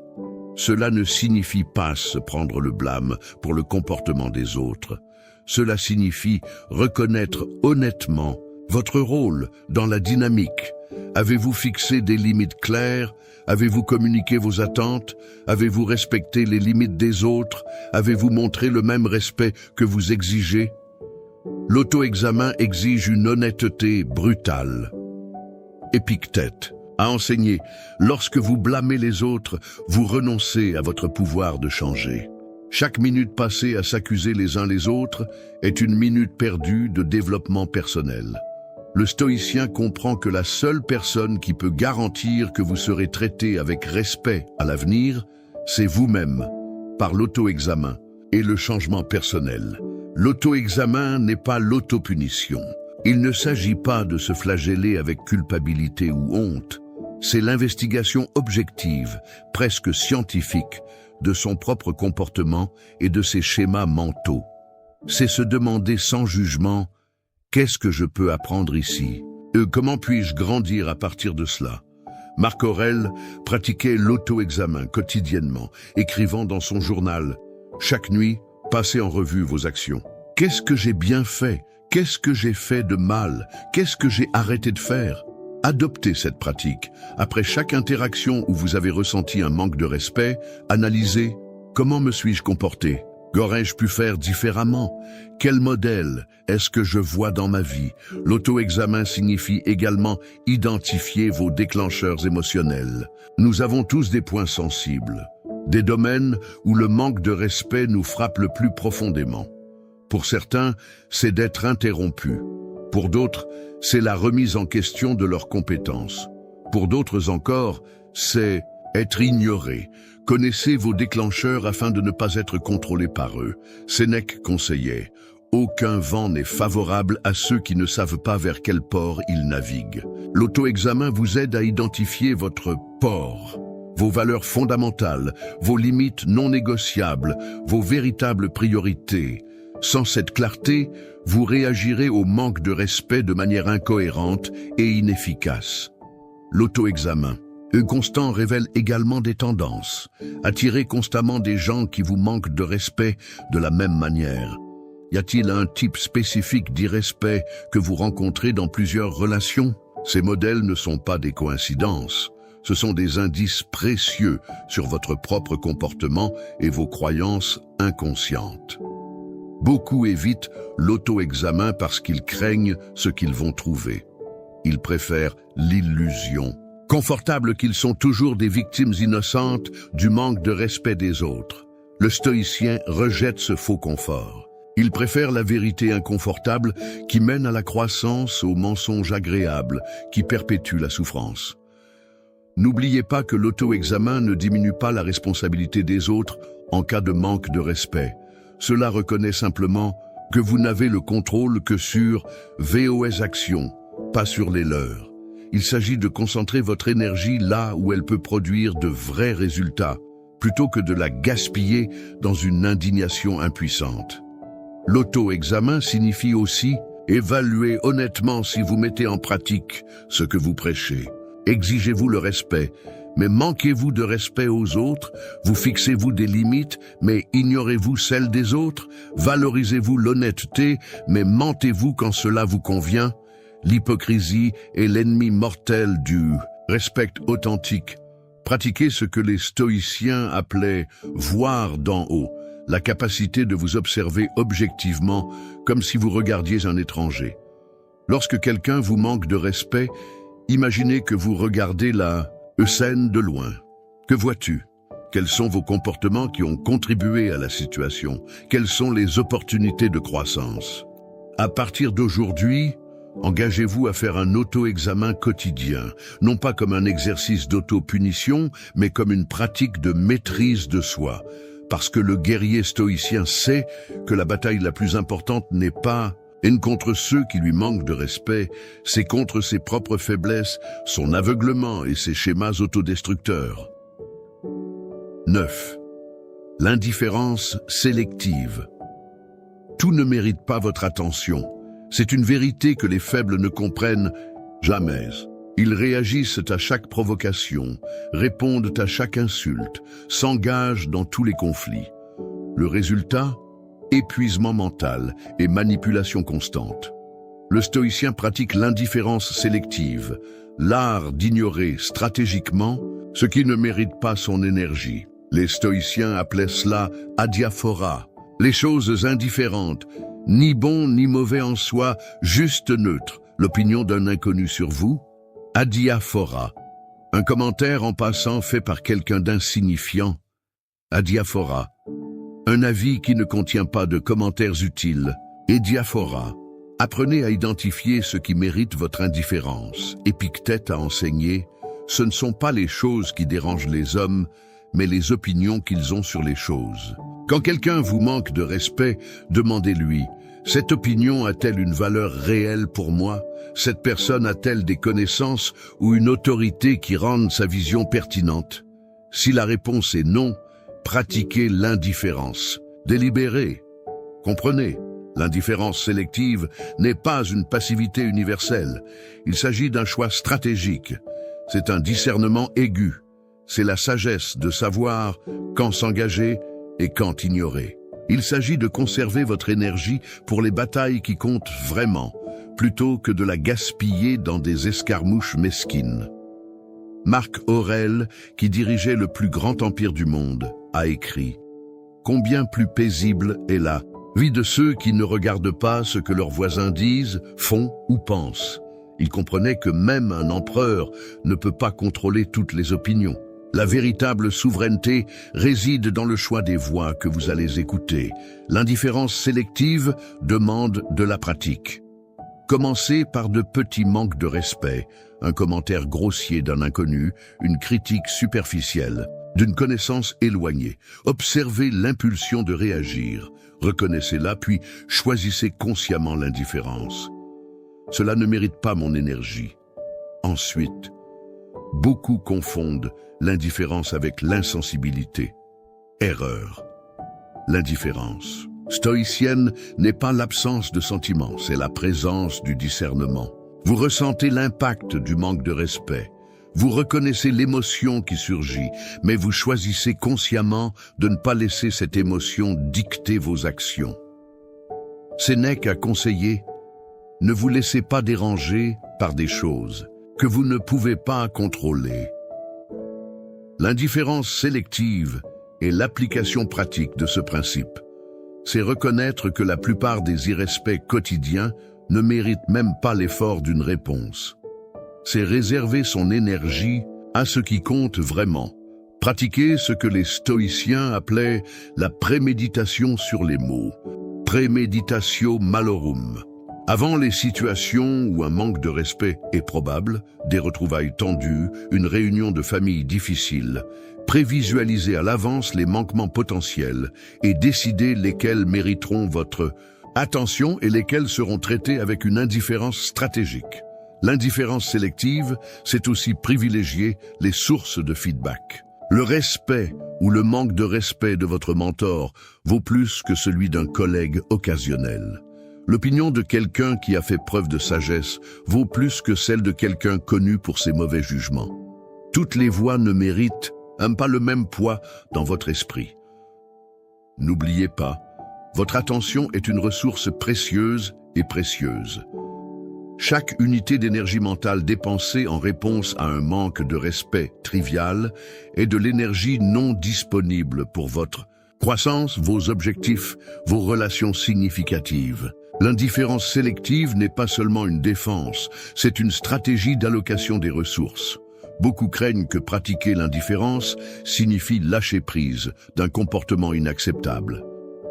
Cela ne signifie pas se prendre le blâme pour le comportement des autres. Cela signifie reconnaître honnêtement votre rôle dans la dynamique. Avez-vous fixé des limites claires? Avez-vous communiqué vos attentes? Avez-vous respecté les limites des autres? Avez-vous montré le même respect que vous exigez? L'auto-examen exige une honnêteté brutale. Épictète a enseigné, lorsque vous blâmez les autres, vous renoncez à votre pouvoir de changer. Chaque minute passée à s'accuser les uns les autres est une minute perdue de développement personnel. Le stoïcien comprend que la seule personne qui peut garantir que vous serez traité avec respect à l'avenir, c'est vous-même, par l'auto-examen et le changement personnel. L'auto-examen n'est pas l'autopunition. Il ne s'agit pas de se flageller avec culpabilité ou honte. C'est l'investigation objective, presque scientifique, de son propre comportement et de ses schémas mentaux. C'est se demander sans jugement « Qu'est-ce que je peux apprendre ici ? Comment puis-je grandir à partir de cela ?» Marc Aurèle pratiquait l'auto-examen quotidiennement, écrivant dans son journal « Chaque nuit, passez en revue vos actions. Qu'est-ce que j'ai bien fait ? Qu'est-ce que j'ai fait de mal ? Qu'est-ce que j'ai arrêté de faire ?» Adoptez cette pratique. Après chaque interaction où vous avez ressenti un manque de respect, analysez « Comment me suis-je comporté ? Qu'aurais-je pu faire différemment ? Quel modèle est-ce que je vois dans ma vie ?» L'auto-examen signifie également identifier vos déclencheurs émotionnels. Nous avons tous des points sensibles, des domaines où le manque de respect nous frappe le plus profondément. Pour certains, c'est d'être interrompu. Pour d'autres, c'est la remise en question de leurs compétences. Pour d'autres encore, c'est être ignoré. Connaissez vos déclencheurs afin de ne pas être contrôlé par eux. Sénèque conseillait « Aucun vent n'est favorable à ceux qui ne savent pas vers quel port ils naviguent ». L'auto-examen vous aide à identifier votre port, vos valeurs fondamentales, vos limites non négociables, vos véritables priorités. Sans cette clarté, vous réagirez au manque de respect de manière incohérente et inefficace. L'auto-examen constant révèle également des tendances. Attirez constamment des gens qui vous manquent de respect de la même manière. Y a-t-il un type spécifique d'irrespect que vous rencontrez dans plusieurs relations? Ces modèles ne sont pas des coïncidences. Ce sont des indices précieux sur votre propre comportement et vos croyances inconscientes. Beaucoup évitent l'auto-examen parce qu'ils craignent ce qu'ils vont trouver. Ils préfèrent l'illusion. Confortables qu'ils sont toujours des victimes innocentes du manque de respect des autres. Le stoïcien rejette ce faux confort. Il préfère la vérité inconfortable qui mène à la croissance, au mensonge agréable qui perpétue la souffrance. N'oubliez pas que l'auto-examen ne diminue pas la responsabilité des autres en cas de manque de respect. Cela reconnaît simplement que vous n'avez le contrôle que sur vos actions, pas sur les leurs. Il s'agit de concentrer votre énergie là où elle peut produire de vrais résultats, plutôt que de la gaspiller dans une indignation impuissante. L'auto-examen signifie aussi évaluer honnêtement si vous mettez en pratique ce que vous prêchez. Exigez-vous le respect, mais manquez-vous de respect aux autres? Vous fixez-vous des limites, mais ignorez-vous celles des autres? Valorisez-vous l'honnêteté, mais mentez-vous quand cela vous convient? L'hypocrisie est l'ennemi mortel du respect authentique. Pratiquez ce que les stoïciens appelaient « voir d'en haut », la capacité de vous observer objectivement comme si vous regardiez un étranger. Lorsque quelqu'un vous manque de respect, imaginez que vous regardez la scène de loin. Que vois-tu? Quels sont vos comportements qui ont contribué à la situation? Quelles sont les opportunités de croissance? À partir d'aujourd'hui, engagez-vous à faire un auto-examen quotidien, non pas comme un exercice d'auto-punition, mais comme une pratique de maîtrise de soi. Parce que le guerrier stoïcien sait que la bataille la plus importante n'est pas haine contre ceux qui lui manquent de respect, c'est contre ses propres faiblesses, son aveuglement et ses schémas autodestructeurs. 9. L'indifférence sélective. Tout ne mérite pas votre attention. C'est une vérité que les faibles ne comprennent jamais. Ils réagissent à chaque provocation, répondent à chaque insulte, s'engagent dans tous les conflits. Le résultat? Épuisement mental et manipulation constante. Le stoïcien pratique l'indifférence sélective, l'art d'ignorer stratégiquement ce qui ne mérite pas son énergie. Les stoïciens appelaient cela adiaphora, les choses indifférentes, ni bon ni mauvais en soi, juste neutre, l'opinion d'un inconnu sur vous, adiaphora, un commentaire en passant fait par quelqu'un d'insignifiant, adiaphora, un avis qui ne contient pas de commentaires utiles, ediaphora. Apprenez à identifier ce qui mérite votre indifférence. Épictète a enseigné, ce ne sont pas les choses qui dérangent les hommes, mais les opinions qu'ils ont sur les choses. Quand quelqu'un vous manque de respect, demandez-lui, cette opinion a-t-elle une valeur réelle pour moi? Cette personne a-t-elle des connaissances ou une autorité qui rendent sa vision pertinente? Si la réponse est non, pratiquez l'indifférence. Délibérez. Comprenez, l'indifférence sélective n'est pas une passivité universelle. Il s'agit d'un choix stratégique. C'est un discernement aigu. C'est la sagesse de savoir quand s'engager et quand ignorer. Il s'agit de conserver votre énergie pour les batailles qui comptent vraiment, plutôt que de la gaspiller dans des escarmouches mesquines. Marc Aurèle, qui dirigeait le plus grand empire du monde, a écrit « Combien plus paisible est la vie de ceux qui ne regardent pas ce que leurs voisins disent, font ou pensent. » Il comprenait que même un empereur ne peut pas contrôler toutes les opinions. La véritable souveraineté réside dans le choix des voix que vous allez écouter. L'indifférence sélective demande de la pratique. Commencez par de petits manques de respect, un commentaire grossier d'un inconnu, une critique superficielle, d'une connaissance éloignée. Observez l'impulsion de réagir, reconnaissez-la, puis choisissez consciemment l'indifférence. Cela ne mérite pas mon énergie. Ensuite, beaucoup confondent l'indifférence avec l'insensibilité. Erreur. L'indifférence stoïcienne n'est pas l'absence de sentiments, c'est la présence du discernement. Vous ressentez l'impact du manque de respect. Vous reconnaissez l'émotion qui surgit, mais vous choisissez consciemment de ne pas laisser cette émotion dicter vos actions. Sénèque a conseillé « Ne vous laissez pas déranger par des choses que vous ne pouvez pas contrôler. » L'indifférence sélective est l'application pratique de ce principe. C'est reconnaître que la plupart des irrespects quotidiens ne méritent même pas l'effort d'une réponse. C'est réserver son énergie à ce qui compte vraiment. Pratiquer ce que les stoïciens appelaient la préméditation sur les mots. Préméditatio malorum. Avant les situations où un manque de respect est probable, des retrouvailles tendues, une réunion de famille difficile, prévisualisez à l'avance les manquements potentiels et décidez lesquels mériteront votre attention et lesquels seront traités avec une indifférence stratégique. L'indifférence sélective, c'est aussi privilégier les sources de feedback. Le respect ou le manque de respect de votre mentor vaut plus que celui d'un collègue occasionnel. L'opinion de quelqu'un qui a fait preuve de sagesse vaut plus que celle de quelqu'un connu pour ses mauvais jugements. Toutes les voix ne méritent pas le même poids dans votre esprit. N'oubliez pas, votre attention est une ressource précieuse et précieuse. Chaque unité d'énergie mentale dépensée en réponse à un manque de respect trivial est de l'énergie non disponible pour votre croissance, vos objectifs, vos relations significatives. L'indifférence sélective n'est pas seulement une défense, c'est une stratégie d'allocation des ressources. Beaucoup craignent que pratiquer l'indifférence signifie lâcher prise d'un comportement inacceptable.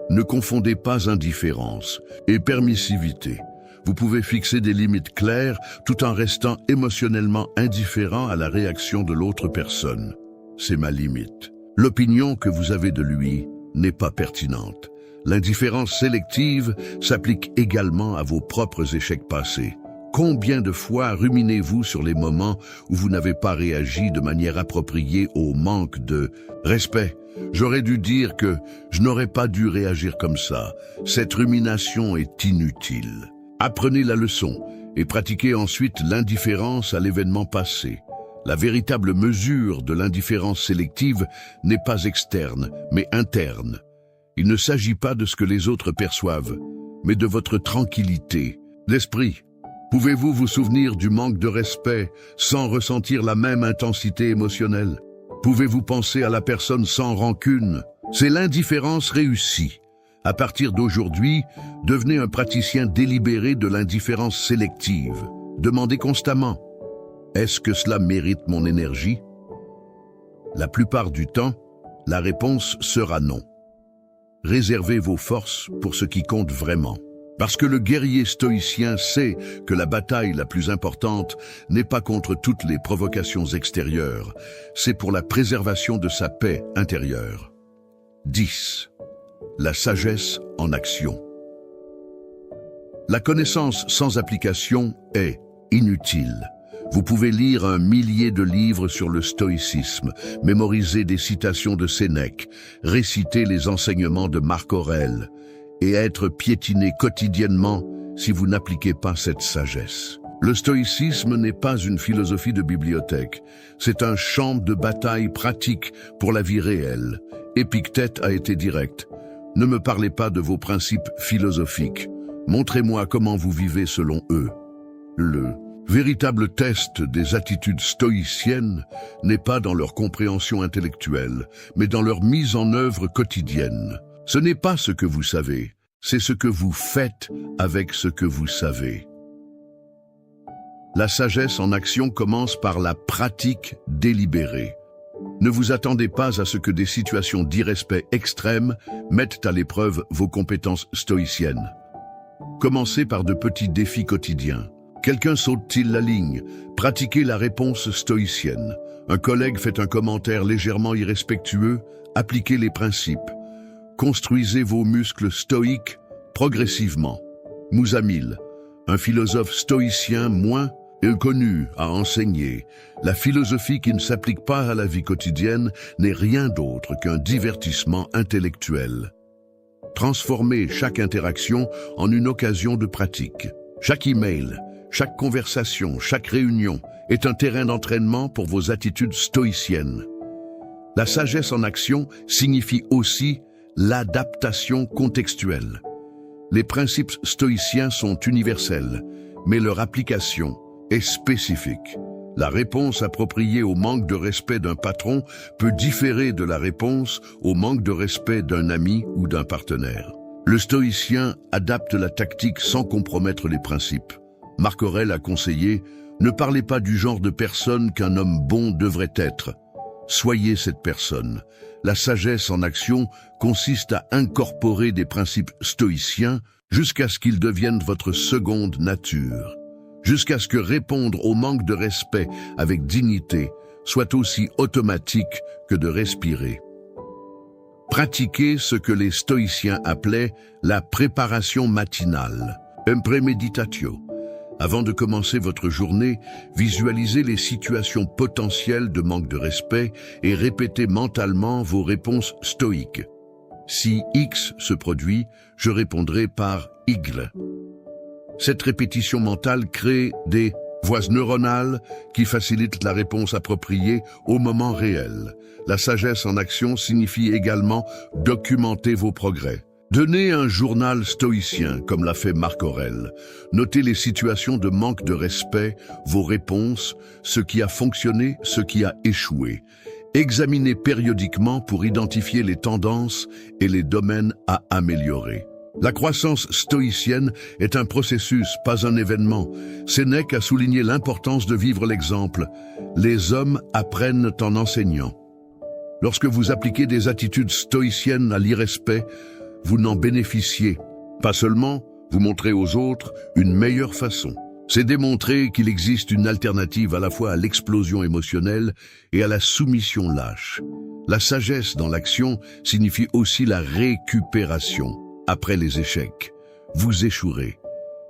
Ne confondez pas indifférence et permissivité. Vous pouvez fixer des limites claires tout en restant émotionnellement indifférent à la réaction de l'autre personne. C'est ma limite. L'opinion que vous avez de lui n'est pas pertinente. L'indifférence sélective s'applique également à vos propres échecs passés. Combien de fois ruminez-vous sur les moments où vous n'avez pas réagi de manière appropriée au manque de respect? J'aurais dû dire que je n'aurais pas dû réagir comme ça. Cette rumination est inutile. Apprenez la leçon et pratiquez ensuite l'indifférence à l'événement passé. La véritable mesure de l'indifférence sélective n'est pas externe, mais interne. Il ne s'agit pas de ce que les autres perçoivent, mais de votre tranquillité, d'esprit. Pouvez-vous vous souvenir du manque de respect sans ressentir la même intensité émotionnelle? Pouvez-vous penser à la personne sans rancune? C'est l'indifférence réussie. À partir d'aujourd'hui, devenez un praticien délibéré de l'indifférence sélective. Demandez constamment: est-ce que cela mérite mon énergie? La plupart du temps, la réponse sera non. Réservez vos forces pour ce qui compte vraiment. Parce que le guerrier stoïcien sait que la bataille la plus importante n'est pas contre toutes les provocations extérieures, c'est pour la préservation de sa paix intérieure. 10. La sagesse en action. La connaissance sans application est inutile. Vous pouvez lire 1 millier de livres sur le stoïcisme, mémoriser des citations de Sénèque, réciter les enseignements de Marc Aurèle, et être piétiné quotidiennement si vous n'appliquez pas cette sagesse. Le stoïcisme n'est pas une philosophie de bibliothèque, c'est un champ de bataille pratique pour la vie réelle. Épictète a été direct. Ne me parlez pas de vos principes philosophiques. Montrez-moi comment vous vivez selon eux. Le véritable test des attitudes stoïciennes n'est pas dans leur compréhension intellectuelle, mais dans leur mise en œuvre quotidienne. Ce n'est pas ce que vous savez, c'est ce que vous faites avec ce que vous savez. La sagesse en action commence par la pratique délibérée. Ne vous attendez pas à ce que des situations d'irrespect extrême mettent à l'épreuve vos compétences stoïciennes. Commencez par de petits défis quotidiens. Quelqu'un saute-t-il la ligne? Pratiquez la réponse stoïcienne. Un collègue fait un commentaire légèrement irrespectueux? Appliquez les principes. Construisez vos muscles stoïques progressivement. Mousamil, un philosophe stoïcien moins connu, a enseigné: la philosophie qui ne s'applique pas à la vie quotidienne n'est rien d'autre qu'un divertissement intellectuel. Transformez chaque interaction en une occasion de pratique. Chaque email, chaque conversation, chaque réunion est un terrain d'entraînement pour vos attitudes stoïciennes. La sagesse en action signifie aussi l'adaptation contextuelle. Les principes stoïciens sont universels, mais leur application est spécifique. La réponse appropriée au manque de respect d'un patron peut différer de la réponse au manque de respect d'un ami ou d'un partenaire. Le stoïcien adapte la tactique sans compromettre les principes. Marc Aurèle a conseillé: ne parlez pas du genre de personne qu'un homme bon devrait être. Soyez cette personne. La sagesse en action consiste à incorporer des principes stoïciens jusqu'à ce qu'ils deviennent votre seconde nature, jusqu'à ce que répondre au manque de respect avec dignité soit aussi automatique que de respirer. Pratiquez ce que les stoïciens appelaient la préparation matinale, premeditatio. Avant de commencer votre journée, visualisez les situations potentielles de manque de respect et répétez mentalement vos réponses stoïques. Si X se produit, je répondrai par Y. Cette répétition mentale crée des voies neuronales qui facilitent la réponse appropriée au moment réel. La sagesse en action signifie également documenter vos progrès. Donnez un journal stoïcien, comme l'a fait Marc Aurèle. Notez les situations de manque de respect, vos réponses, ce qui a fonctionné, ce qui a échoué. Examinez périodiquement pour identifier les tendances et les domaines à améliorer. La croissance stoïcienne est un processus, pas un événement. Sénèque a souligné l'importance de vivre l'exemple. Les hommes apprennent en enseignant. Lorsque vous appliquez des attitudes stoïciennes à l'irrespect, vous n'en bénéficiez. Pas seulement, vous montrez aux autres une meilleure façon. C'est démontrer qu'il existe une alternative à la fois à l'explosion émotionnelle et à la soumission lâche. La sagesse dans l'action signifie aussi la récupération. après les échecs. Vous échouerez.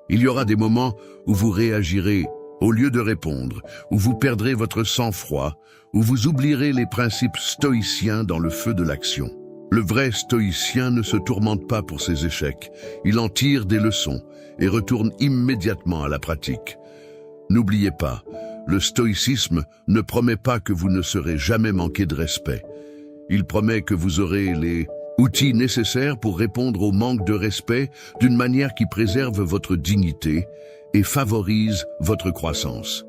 Il y aura des moments où vous réagirez au lieu de répondre, où vous perdrez votre sang-froid, où vous oublierez les principes stoïciens dans le feu de l'action. Le vrai stoïcien ne se tourmente pas pour ses échecs. Il en tire des leçons et retourne immédiatement à la pratique. N'oubliez pas, le stoïcisme ne promet pas que vous ne serez jamais manqué de respect. Il promet que vous aurez les outils nécessaires pour répondre au manque de respect d'une manière qui préserve votre dignité et favorise votre croissance.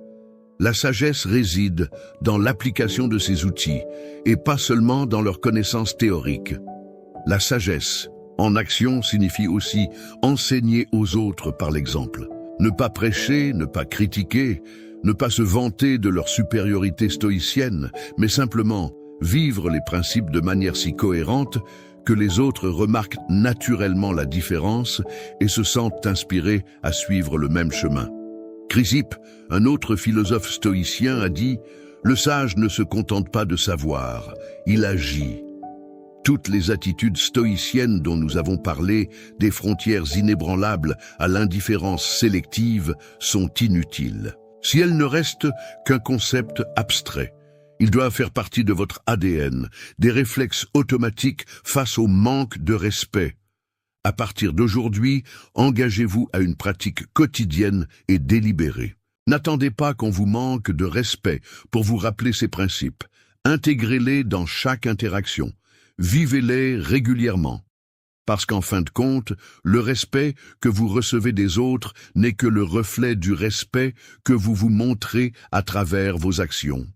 La sagesse réside dans l'application de ces outils et pas seulement dans leur connaissance théorique. La sagesse en action signifie aussi enseigner aux autres par l'exemple. Ne pas prêcher, ne pas critiquer, ne pas se vanter de leur supériorité stoïcienne, mais simplement vivre les principes de manière si cohérente que les autres remarquent naturellement la différence et se sentent inspirés à suivre le même chemin. Chrysippe, un autre philosophe stoïcien, a dit « Le sage ne se contente pas de savoir, il agit ». Toutes les attitudes stoïciennes dont nous avons parlé, des frontières inébranlables à l'indifférence sélective, sont inutiles. Si elles ne restent qu'un concept abstrait, ils doivent faire partie de votre ADN, des réflexes automatiques face au manque de respect. À partir d'aujourd'hui, engagez-vous à une pratique quotidienne et délibérée. N'attendez pas qu'on vous manque de respect pour vous rappeler ces principes. Intégrez-les dans chaque interaction. Vivez-les régulièrement. Parce qu'en fin de compte, le respect que vous recevez des autres n'est que le reflet du respect que vous vous montrez à travers vos actions.